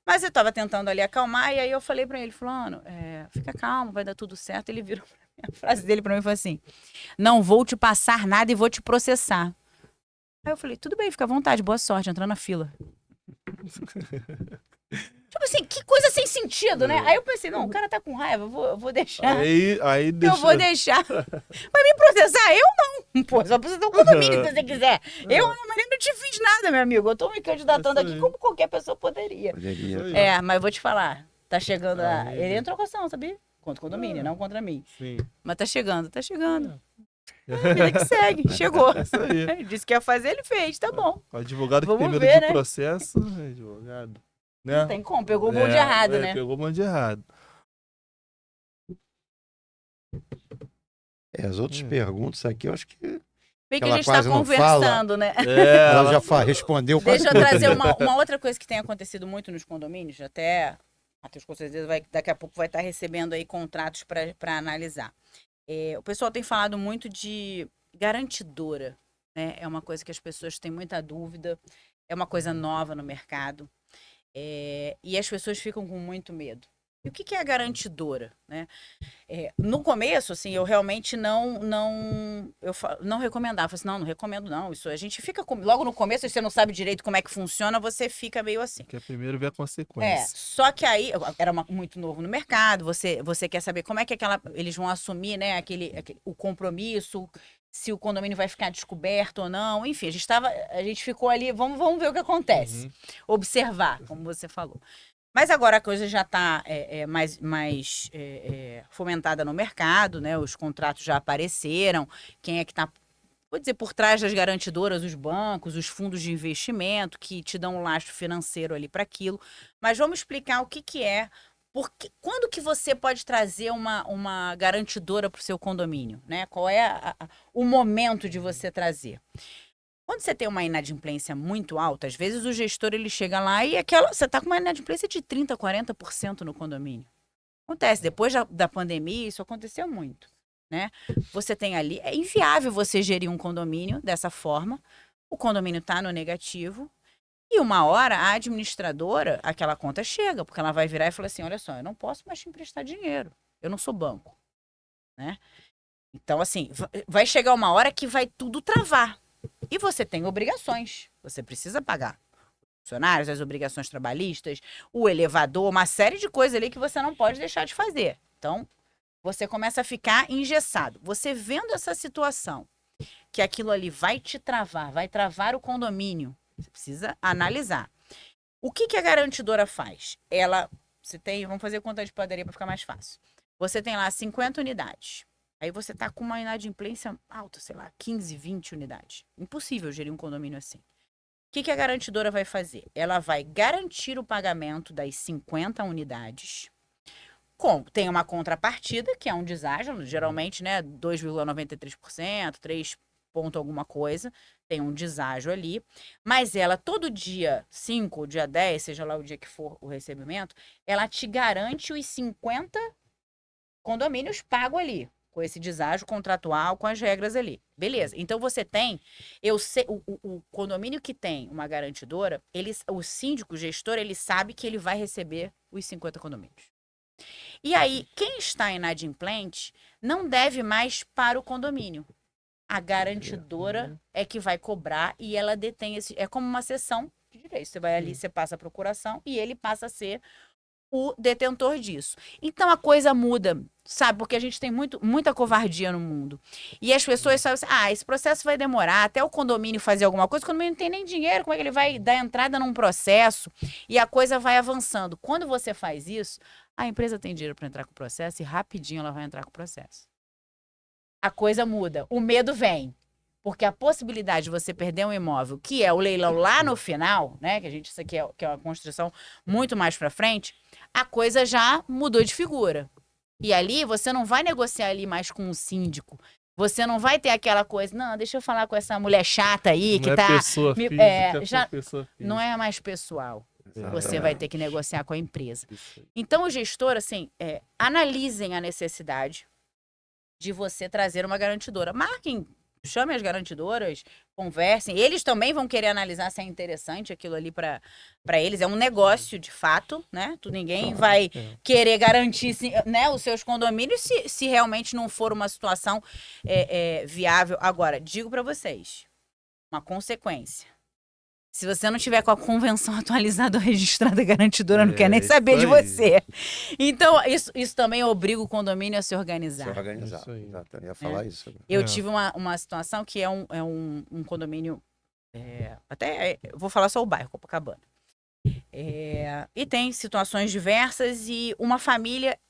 Mas eu estava tentando ali acalmar, e aí eu falei para ele, fulano, fica calmo, vai dar tudo certo. Ele virou, a frase dele para mim foi assim, não vou te passar nada e vou te processar. Aí eu falei, tudo bem, fica à vontade, boa sorte, entra na fila. Tipo assim, que coisa sem sentido, né? Aí eu pensei, não, o cara tá com raiva, eu vou deixar. Aí deixa... Eu vou deixar. Vai me processar? Eu não. Pô, só precisa do condomínio se você quiser. Eu não te fiz nada, meu amigo. Eu tô me candidatando aqui como qualquer pessoa poderia. Mas eu vou te falar. Tá chegando a... Ele entrou com ação, sabia? Contra o condomínio, não contra mim. Sim. Mas tá chegando. A vida que segue. Chegou. Ele disse que ia fazer, ele fez. Tá bom. O advogado Vamos que tem medo ver, de né? processo, advogado. Né? Não tem como. Pegou o bonde errado, né? Pegou o bonde errado. As outras perguntas aqui, eu acho que Bem que ela a gente tá quase não conversando, né? ela já respondeu. Deixa eu trazer uma outra coisa que tem acontecido muito nos condomínios, até Matheus com certeza daqui a pouco vai estar recebendo aí contratos para analisar. O pessoal tem falado muito de garantidora, né? É uma coisa que as pessoas têm muita dúvida, é uma coisa nova no mercado, e as pessoas ficam com muito medo. E o que é a garantidora, né? No começo, assim, eu realmente não recomendava. Eu falei assim, não recomendo não. Isso a gente fica logo no começo, se você não sabe direito como é que funciona, você fica meio assim. Porque primeiro vê a consequência. Só que aí era muito novo no mercado. Você quer saber como é que eles vão assumir, né, o compromisso, se o condomínio vai ficar descoberto ou não. Enfim, a gente ficou ali, vamos ver o que acontece. Observar, como você falou. Mas agora a coisa já está mais fomentada no mercado, né? Os contratos já apareceram. Quem é que está, vou dizer, por trás das garantidoras? Os bancos, os fundos de investimento que te dão um lastro financeiro ali para aquilo. Mas vamos explicar o que, que é. Quando que você pode trazer uma garantidora para o seu condomínio, né? Qual é o momento de você trazer? Quando você tem uma inadimplência muito alta, às vezes o gestor ele chega lá e você está com uma inadimplência de 30%, 40% no condomínio. Acontece, depois da pandemia, isso aconteceu muito, né? Você tem ali, é inviável você gerir um condomínio dessa forma, o condomínio está no negativo, e uma hora a administradora, aquela conta chega, porque ela vai virar e falar assim, olha só, eu não posso mais te emprestar dinheiro, eu não sou banco, né? Então, assim, vai chegar uma hora que vai tudo travar. E você tem obrigações, você precisa pagar funcionários, as obrigações trabalhistas, o elevador, uma série de coisas ali que você não pode deixar de fazer. Então, você começa a ficar engessado. Você vendo essa situação, que aquilo ali vai te travar, vai travar o condomínio, você precisa analisar. O que a garantidora faz? Vamos fazer conta de padaria para ficar mais fácil. Você tem lá 50 unidades. Aí você tá com uma inadimplência alta, sei lá, 15, 20 unidades. Impossível gerir um condomínio assim. O que a garantidora vai fazer? Ela vai garantir o pagamento das 50 unidades. Tem uma contrapartida, que é um deságio, geralmente, né, 2,93%, 3 ponto alguma coisa, tem um deságio ali. Mas ela, todo dia 5, dia 10, seja lá o dia que for o recebimento, ela te garante os 50 condomínios pagos ali, com esse deságio contratual, com as regras ali. Beleza. Então você tem, o condomínio que tem uma garantidora, o síndico, o gestor, ele sabe que ele vai receber os 50 condomínios. E aí, quem está inadimplente não deve mais para o condomínio. A garantidora é que vai cobrar e ela detém é como uma cessão de direito. Você vai ali, você passa a procuração e ele passa a ser o detentor disso. Então a coisa muda, sabe? Porque a gente tem muita covardia no mundo. E as pessoas sabem assim, esse processo vai demorar até o condomínio fazer alguma coisa, o condomínio não tem nem dinheiro, como é que ele vai dar entrada num processo? E a coisa vai avançando. Quando você faz isso, a empresa tem dinheiro para entrar com o processo e rapidinho ela vai entrar com o processo. A coisa muda. O medo vem. Porque a possibilidade de você perder um imóvel, que é o leilão lá no final, né? Isso aqui que é uma construção muito mais para frente, a coisa já mudou de figura. E ali você não vai negociar ali mais com o síndico. Você não vai ter aquela coisa, não, deixa eu falar com essa mulher chata aí não que é tá. Pessoa física, já pessoa física. Não é mais pessoal. Você vai ter que negociar com a empresa. Isso. Então, o gestor, assim, analisem a necessidade de você trazer uma garantidora. Marquem. Chame as garantidoras, conversem. Eles também vão querer analisar se é interessante aquilo ali para eles. É um negócio, de fato, né? Ninguém vai querer garantir, né, os seus condomínios se realmente não for uma situação viável. Agora, digo para vocês, uma consequência. Se você não tiver com a convenção atualizada ou registrada, a garantidora não quer nem saber de você. Então, isso também obriga o condomínio a se organizar. Se organizar, exato. Eu ia falar isso. Eu tive uma situação que é um condomínio, vou falar só o bairro, Copacabana. E tem situações diversas e uma família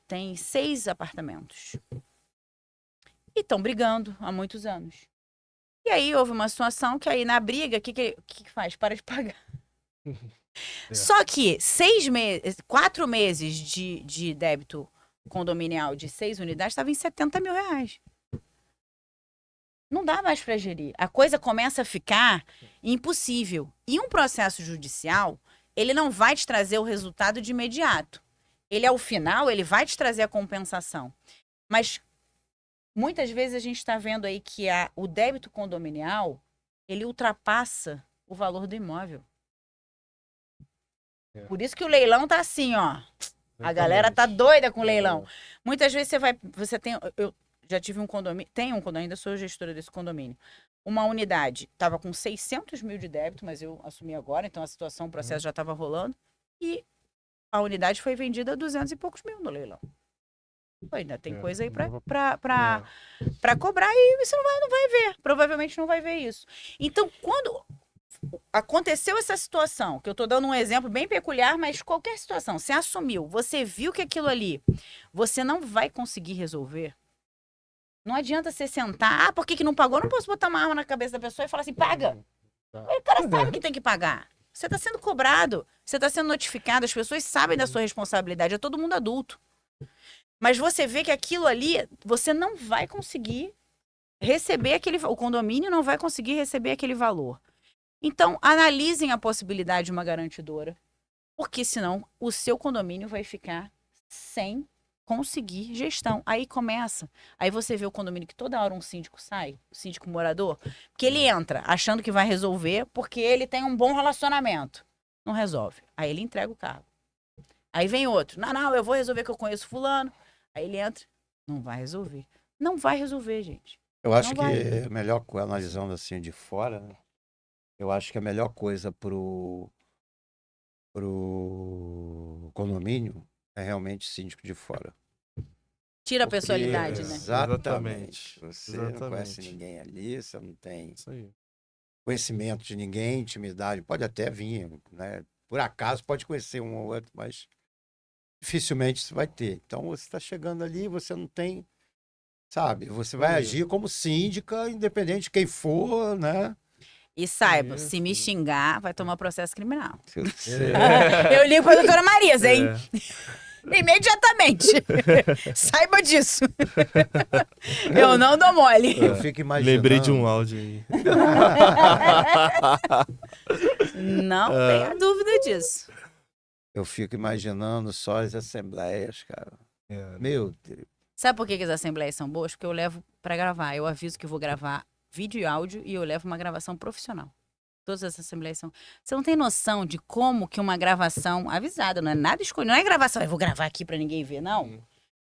tem 6 apartamentos. E estão brigando há muitos anos. E aí houve uma situação que aí na briga, o que faz? Para de pagar. Só que 4 meses de débito condominial de 6 unidades estava em R$70 mil. Não dá mais para gerir. A coisa começa a ficar impossível. E um processo judicial, ele não vai te trazer o resultado de imediato. Ele, ao final, ele vai te trazer a compensação. Mas muitas vezes a gente está vendo aí que o débito condominial, ele ultrapassa o valor do imóvel. Por isso que o leilão tá assim, ó. A galera tá doida com o leilão. Muitas vezes eu já tive um condomínio, ainda sou gestora desse condomínio. Uma unidade estava com 600 mil de débito, mas eu assumi agora, então o processo já estava rolando. E a unidade foi vendida a 200 e poucos mil no leilão. Ainda tem coisa aí pra cobrar e você não vai ver. Provavelmente não vai ver isso. Então, quando aconteceu essa situação, que eu tô dando um exemplo bem peculiar, mas qualquer situação, você assumiu, você viu que aquilo ali, você não vai conseguir resolver. Não adianta você sentar, por que não pagou? Eu não posso botar uma arma na cabeça da pessoa e falar assim, paga. Aí o cara sabe que tem que pagar. Você está sendo cobrado, você está sendo notificado, as pessoas sabem da sua responsabilidade, é todo mundo adulto. Mas você vê que aquilo ali, você não vai conseguir receber o condomínio não vai conseguir receber aquele valor. Então, analisem a possibilidade de uma garantidora, porque senão o seu condomínio vai ficar sem conseguir gestão. Aí começa. Aí você vê o condomínio que toda hora um síndico sai, o síndico morador, que ele entra achando que vai resolver porque ele tem um bom relacionamento. Não resolve. Aí ele entrega o cargo. Aí vem outro. Não, eu vou resolver que eu conheço fulano. Aí ele entra. Não vai resolver. Não vai resolver, gente. Eu acho Não que vai. é melhor, analisando assim de fora, né? Eu acho que a melhor coisa pro condomínio é realmente síndico de fora. Tira a Porque- personalidade, né? Exatamente. Você não Exatamente. conhece ninguém ali, você não tem Isso aí. conhecimento de ninguém, intimidade. Pode até vir, né? Por acaso pode conhecer um ou outro, mas dificilmente você vai ter. Então você está chegando ali, você não tem, sabe? Você vai Aí. agir como síndica, independente de quem for, né? E saiba, Isso. se me xingar, vai tomar processo criminal. É. Eu ligo pra doutora Marisa, hein? É. Imediatamente. Saiba disso. Eu não dou mole. Eu fico imaginando. Lembrei de um áudio aí. Não tenha dúvida disso. Eu fico imaginando só as assembleias, cara. Meu Deus. Sabe por que as assembleias são boas? Porque eu levo pra gravar. Eu aviso que vou gravar vídeo e áudio e eu levo uma gravação profissional. Todas as assembleias são... Você não tem noção de como que uma gravação avisada, não é nada escolhido. Não é gravação, eu vou gravar aqui pra ninguém ver, não.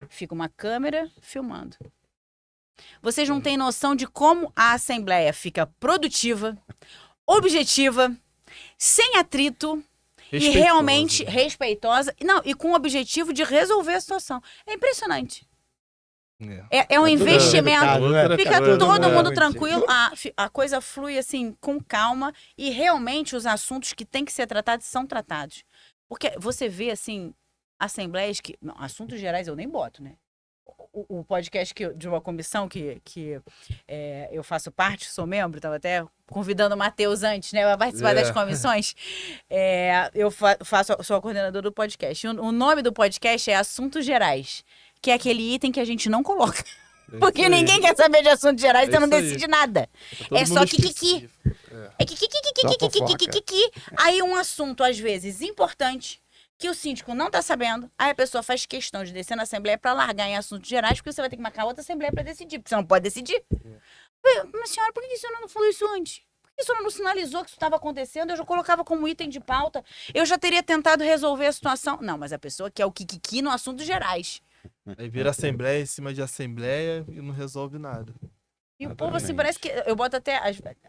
Fica uma câmera filmando. Vocês não têm noção de como a assembleia fica produtiva, objetiva, sem atrito e realmente respeitosa. Não, e com o objetivo de resolver a situação. É impressionante. É um tudo investimento. educado, né? Fica Tudo todo mundo muito. tranquilo, a coisa flui assim, com calma, e realmente os assuntos que têm que ser tratados são tratados. Porque você vê, assim, assembleias que... Não, assuntos gerais eu nem boto, né? O podcast de uma comissão que eu faço parte, sou membro, estava até convidando o Matheus antes, né, para participar das comissões. Sou a coordenadora do podcast. O nome do podcast é Assuntos Gerais, que é aquele item que a gente não coloca. Porque ninguém quer saber de assuntos gerais, você não decide nada. É só kikiki. É kikiki. Aí um assunto, às vezes, importante, que o síndico não tá sabendo, aí a pessoa faz questão de descer na assembleia para largar em assuntos gerais, porque você vai ter que marcar outra assembleia para decidir, porque você não pode decidir. Mas senhora, por que a senhora não falou isso antes? Por que a senhora não sinalizou que isso estava acontecendo? Eu já colocava como item de pauta, eu já teria tentado resolver a situação. Não, mas a pessoa quer o kikiki no assuntos gerais. Aí vira assembleia em cima de assembleia e não resolve nada. E o povo, assim, parece que... Eu boto até...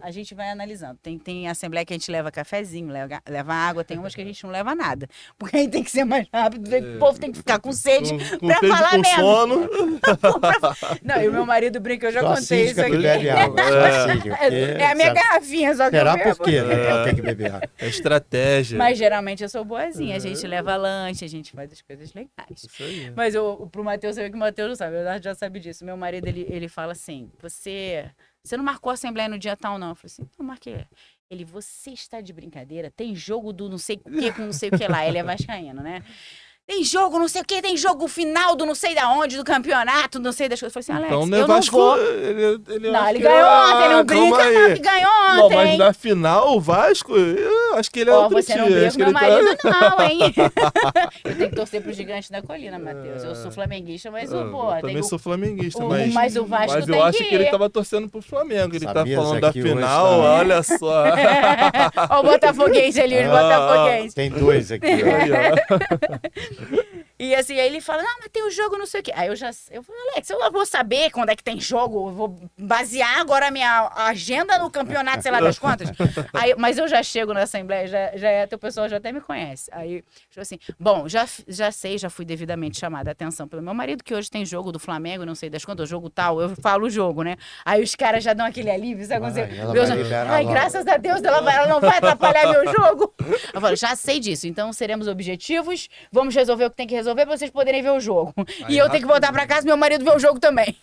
A gente vai analisando. Tem assembleia que a gente leva cafezinho, leva água. Tem umas que a gente não leva nada. Porque aí tem que ser mais rápido. O povo tem que ficar com sede pra sede, falar com mesmo. sono. Não, e o meu marido brinca, eu já Só a contei isso síndica que aqui. bebe água. Só a síndica, porque É a minha será- garrafinha, só que Será eu bebo. por quê, né? Que ela tem que beber água. É estratégia. Mas geralmente eu sou boazinha. A gente leva lanche, a gente faz as coisas legais. Isso aí. Mas pro Matheus, eu sei que o Matheus não sabe, eu já sabe disso. Meu marido, ele fala assim, você não marcou a assembleia no dia tal, não? Eu falei assim, não marquei. Ele, você está de brincadeira? Tem jogo do não sei o que com não sei o que lá. Ele é vascaíno, né? Tem jogo não sei o que, tem jogo final do não sei da onde, do campeonato, não sei das coisas. Eu falei assim, Alex, Então, eu não vou. Ele Não, acho ele que- ganhou ontem, não calma brinca aí. não, que ganhou Não, mas ontem. na final, o Vasco, eu acho que ele é Ó, outro você não time. briga Acho com que meu ele marido não, hein? Eu tenho que torcer pro gigante da colina, Matheus. Eu sou flamenguista, mas Eu pô, também tem sou flamenguista, o- mas... mas o Vasco Mas tem eu acho que que ele ir. tava torcendo pro Flamengo. Ele tá Sabias falando da aqui hoje final, também. olha só. Ó o Botafoguense ali, os Botafoguenses. Tem dois aqui, ó. Aí, ó. E assim, aí ele fala, não, mas tem o jogo, não sei o quê. Aí eu falei, Alex, eu vou saber quando é que tem jogo, eu vou basear agora a minha agenda no campeonato, sei lá das quantas. Aí, mas eu já chego na Assembleia, o pessoal já até me conhece. Aí, tipo assim, bom, já sei, já fui devidamente chamada a atenção pelo meu marido, que hoje tem jogo do Flamengo, não sei das quantas, jogo tal, eu falo o jogo, né? Aí os caras já dão aquele alívio, sabe? Ai, graças a Deus, ela não vai atrapalhar meu jogo. Eu falo, já sei disso, então seremos objetivos, vamos resolver o que tem que resolver pra vocês poderem ver o jogo. Aí, e eu tenho que voltar pra casa e meu marido ver o jogo também.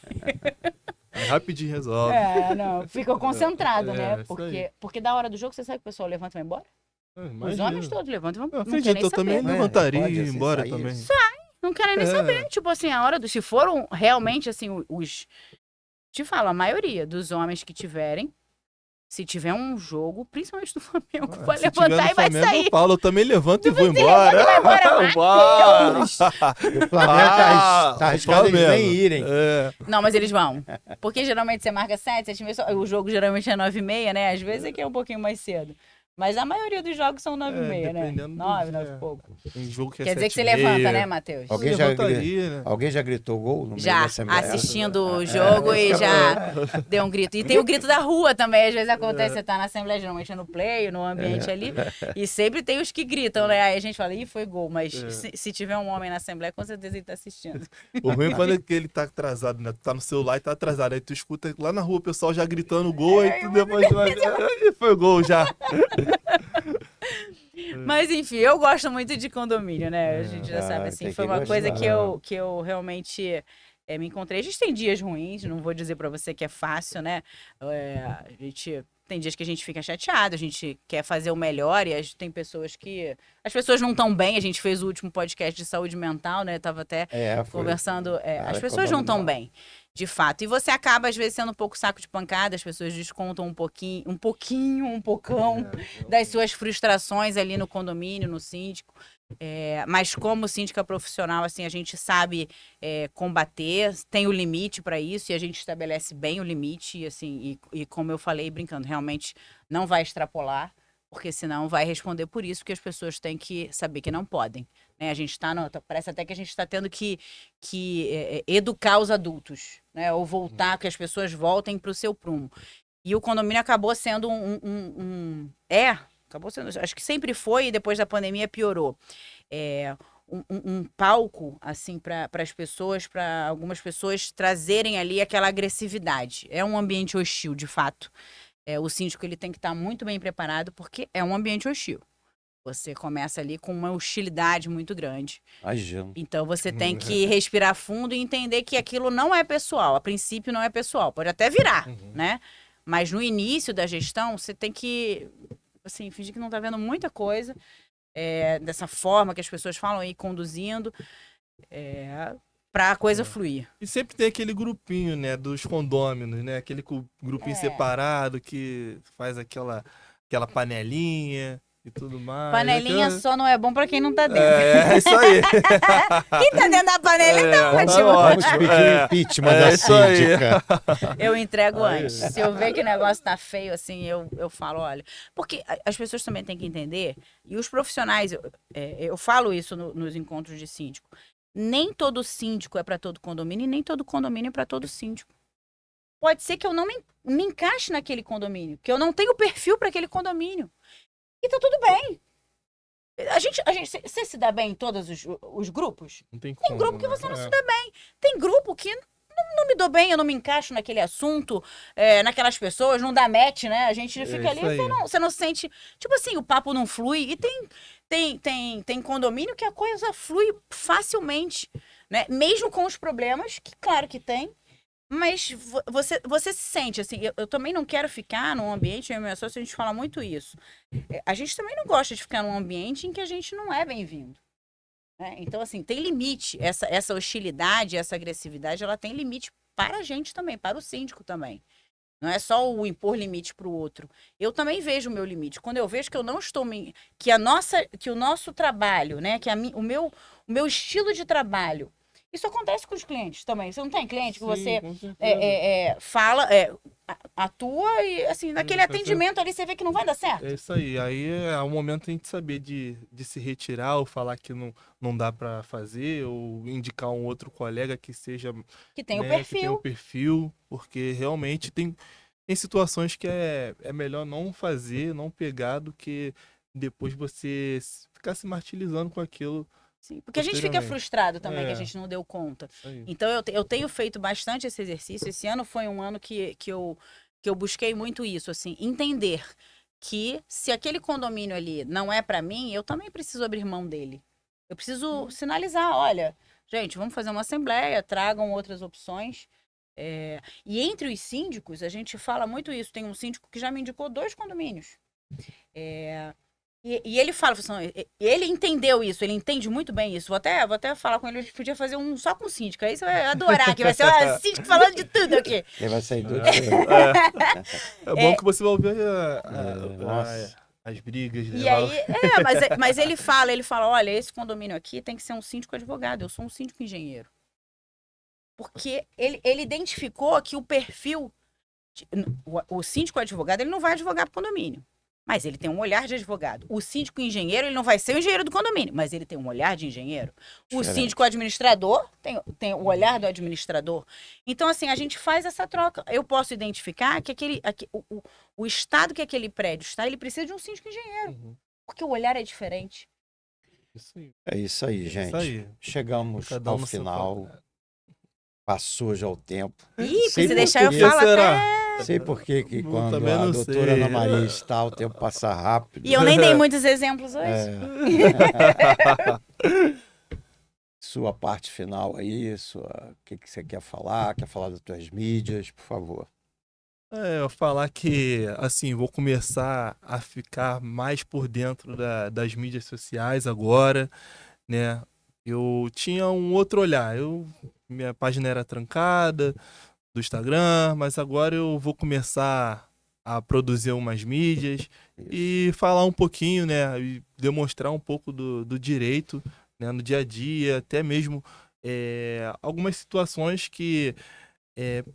Aí rapidinho resolve. Não, fica concentrado, né? Isso Porque da hora do jogo, você sabe que o pessoal levanta e vai embora? Os homens todos levantam e vão. Eu Não querem nem acredito, eu também saber. levantaria e Pode, ir assim, embora sair. também. Não querem nem saber. Tipo assim, a hora do... Se foram realmente, assim, os... Te falo, a maioria dos homens que tiverem, se tiver um jogo, principalmente do Flamengo, vai Se tiver levantar no e vai Flamengo, sair. eu falo, eu também levanto e vou Você embora. levanta e vai embora, Bora. Matheus! O Flamengo tá arriscado eles nem irem. Não, mas eles vão. Porque geralmente você marca 7, 7h30, o jogo geralmente é 9h30, né? Às vezes é que é um pouquinho mais cedo. Mas a maioria dos jogos são 9h30, né? dependendo do 9 dia. 9 e pouco. Tem jogo que é Quer dizer que você 7h30. levanta, né, Matheus? Alguém Eu já, levantaria, né? alguém já gritou gol no meio Já, da Assembleia? assistindo o jogo e já deu um grito. E tem o grito da rua também, às vezes acontece, você tá na Assembleia, geralmente é no play, no ambiente ali, e sempre tem os que gritam, né? Aí a gente fala, ih, foi gol, mas se tiver um homem na Assembleia, com certeza ele tá assistindo. O ruim é quando ele tá atrasado, né? Tu tá no celular e tá atrasado. Aí tu escuta lá na rua o pessoal já gritando gol, aí tu depois vai ver. Ih, foi gol já. Mas enfim, eu gosto muito de condomínio, né? A gente já sabe, assim, tem foi que uma coisa gostar. que eu realmente me encontrei. A gente tem dias ruins, não vou dizer pra você que é fácil, né? A gente tem dias que a gente fica chateado, a gente quer fazer o melhor e tem pessoas que... As pessoas não estão bem, a gente fez o último podcast de saúde mental, né? Eu tava até Foi. conversando, as Cara, pessoas não estão condominal. bem. De fato. E você acaba, às vezes, sendo um pouco saco de pancada, as pessoas descontam um pocão das suas frustrações ali no condomínio, no síndico. Mas como síndica profissional, assim, a gente sabe combater, tem o limite para isso e a gente estabelece bem o limite, e, assim, e como eu falei, brincando, realmente não vai extrapolar, porque senão vai responder por isso, que as pessoas têm que saber que não podem. Né? A gente parece até que a gente está tendo que educar os adultos, né? Ou voltar, que as pessoas voltem para o seu prumo. E o condomínio acabou sendo acabou sendo, acho que sempre foi e depois da pandemia piorou. Um palco, assim, para as pessoas, para algumas pessoas trazerem ali aquela agressividade. É um ambiente hostil, de fato. O síndico ele tem que estar muito bem preparado, porque é um ambiente hostil. Você começa ali com uma hostilidade muito grande. Imagino. Então você tem que respirar fundo e entender que aquilo não é pessoal. A princípio não é pessoal. Pode até virar, né? Mas no início da gestão, você tem que, assim, fingir que não está vendo muita coisa. Dessa forma que as pessoas falam aí, conduzindo, para a coisa fluir. E sempre tem aquele grupinho, né, dos condôminos, né? Aquele grupinho separado que faz aquela panelinha e tudo mais. Panelinha só não é bom para quem não tá dentro. É isso aí. Quem tá dentro da panela tá ótimo. Vamos pedir o impeachment da isso aí. síndica. Eu entrego antes. Se eu ver que o negócio tá feio, assim, eu falo, olha... Porque as pessoas também têm que entender, e os profissionais, eu falo isso nos encontros de síndico, nem todo síndico é para todo condomínio e nem todo condomínio é para todo síndico. Pode ser que eu não me encaixe naquele condomínio, que eu não tenho perfil para aquele condomínio. E tá tudo bem. Você se dá bem em todos os grupos? Não tem Tem grupo que você não se dá bem. Tem grupo que não me dou bem, eu não me encaixo naquele assunto, naquelas pessoas, não dá match, né? A gente fica ali, você não sente... Tipo assim, o papo não flui. E tem condomínio que a coisa flui facilmente, né? Mesmo com os problemas, que claro que tem. Mas você se sente, assim, eu também não quero ficar num ambiente, eu e meu sócio, a gente fala muito isso. A gente também não gosta de ficar num ambiente em que a gente não é bem-vindo. Né? Então, assim, tem limite. Essa hostilidade, essa agressividade, ela tem limite para a gente também, para o síndico também. Não é só o impor limite para o outro. Eu também vejo o meu limite. Quando eu vejo que eu não estou... Que o nosso trabalho, né? Que o meu estilo de trabalho... Isso acontece com os clientes também. Você não tem cliente que você fala... atua e, assim, naquele atendimento ali você vê que não vai dar certo. É isso aí. Aí é o momento de a gente saber de se retirar ou falar que não dá para fazer ou indicar um outro colega que seja, Que tem o né, que tem o perfil. perfil, porque realmente tem situações que é melhor não fazer, não pegar, do que depois você ficar se martirizando com aquilo Sim, porque a gente fica posteriormente. frustrado também que a É. gente não deu conta. Isso aí. Então eu tenho feito bastante esse exercício. Esse ano foi um ano que eu busquei muito isso, assim, entender que se aquele condomínio ali não é para mim, eu também preciso abrir mão dele. Eu preciso sinalizar, olha, gente, vamos fazer uma assembleia, tragam outras opções. E entre os síndicos, a gente fala muito isso. Tem um síndico que já me indicou 2 condomínios. E ele fala, assim, ele entendeu isso, ele entende muito bem isso. Vou até falar com ele, a gente podia fazer um só com síndico. Aí você vai adorar, que vai ser um síndico falando de tudo aqui. Ele vai sair do... É bom que você vai ouvir Nossa. as brigas, né? E aí, mas ele fala, olha, esse condomínio aqui tem que ser um síndico advogado, eu sou um síndico engenheiro. Porque ele identificou que o perfil, o síndico advogado, ele não vai advogar para o condomínio. Mas ele tem um olhar de advogado. O síndico engenheiro, ele não vai ser o engenheiro do condomínio, mas ele tem um olhar de engenheiro. O síndico administrador tem o olhar do administrador. Então, assim, a gente faz essa troca. Eu posso identificar que o estado que aquele prédio está, ele precisa de um síndico engenheiro. Uhum. Porque o olhar é diferente. Isso aí. É isso aí, gente. Isso aí. Chegamos Cada um ao no seu final. papel. Passou já o tempo. Ih, Sei se por deixar eu quê. falo será? até... Sei por quê que Não, quando também a não doutora sei. Ana Maria está, o tempo passa rápido. E eu nem dei muitos exemplos hoje. Sua parte final aí, o que você quer falar? Quer falar das tuas mídias, por favor. Eu falar que, assim, vou começar a ficar mais por dentro das mídias sociais agora, né? Eu tinha um outro olhar. Minha página era trancada do Instagram, mas agora eu vou começar a produzir umas mídias e falar um pouquinho, né? E demonstrar um pouco do direito, né, no dia a dia, até mesmo algumas situações que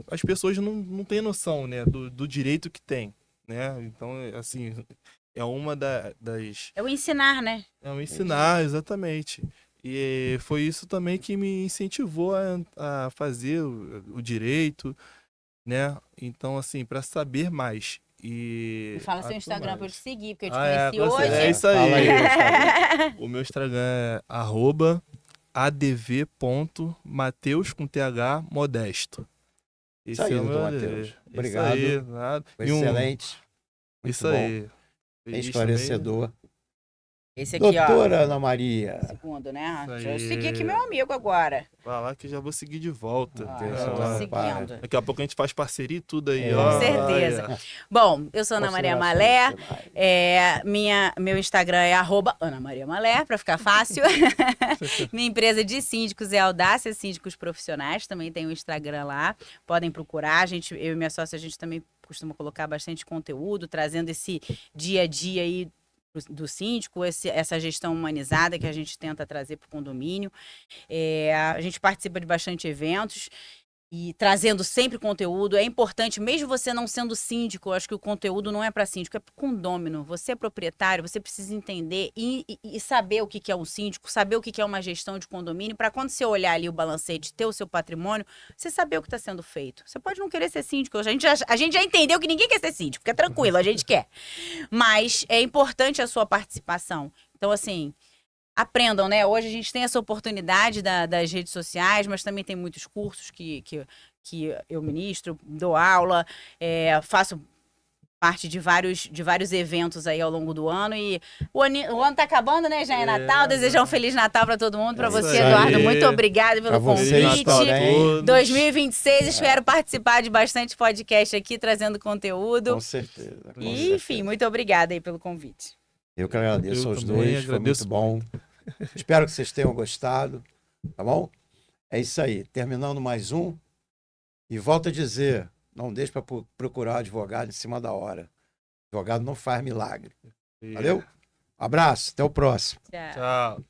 as pessoas não têm noção, né, do direito que tem, né? Então, assim, é uma das... É o ensinar, né? É o ensinar, exatamente. E foi isso também que me incentivou a fazer o direito, né? Então, assim, para saber mais. E Fala seu atuar Instagram pra eu mais. te seguir, porque eu te É, conheci hoje. é isso aí. Fala aí, Instagram. O meu Instagram é @adv.mateus com TH modesto. Esse é Saído, o meu Mateus. ADV. Obrigado. Isso aí, nada. Foi E excelente. Muito isso bom. aí. Bem Feliz esclarecedor. Esse aqui, Doutora Ana Maria. ó. Segundo, né? Isso Deixa eu aí. seguir aqui meu amigo agora. Vai lá que já vou seguir de volta. Ó, Deus, já tô não, seguindo. Daqui a pouco a gente faz parceria e tudo aí, É. ó. Com certeza. Olha. Bom, eu sou Ana Maria Malé. Considerações finais. Meu Instagram é @Ana Maria Malé, para ficar fácil. Minha empresa de síndicos é Audácia Síndicos Profissionais, também tem o Instagram lá. Podem procurar. Eu e minha sócia, a gente também costuma colocar bastante conteúdo, trazendo esse dia a dia aí do síndico, essa gestão humanizada que a gente tenta trazer para o condomínio. A gente participa de bastante eventos e trazendo sempre conteúdo. É importante, mesmo você não sendo síndico, eu acho que o conteúdo não é para síndico, é para condômino. Você é proprietário, você precisa entender e saber o que é um síndico, saber o que é uma gestão de condomínio, para quando você olhar ali o balancete, ter o seu patrimônio, você saber o que está sendo feito. Você pode não querer ser síndico, a gente já entendeu que ninguém quer ser síndico, fica tranquilo, a gente quer. Mas é importante a sua participação. Então, assim... Aprendam, né? Hoje a gente tem essa oportunidade das redes sociais, mas também tem muitos cursos que eu ministro, dou aula, faço parte de vários eventos aí ao longo do ano. E o ano tá acabando, né? Já é Natal. Desejar um Feliz Natal para todo mundo. Para você, isso Eduardo, aí. muito obrigada pelo Pra vocês convite. também. 2026, espero participar de bastante podcast aqui, trazendo conteúdo. Com certeza. Com E, certeza. enfim, muito obrigada aí pelo convite. Eu que agradeço Eu aos também dois, foi agradeço muito bom. Espero que vocês tenham gostado, tá bom? É isso aí, terminando mais um. E volto a dizer, não deixe para procurar advogado em cima da hora. Advogado não faz milagre. Valeu? Abraço, até o próximo. Tchau. Tchau.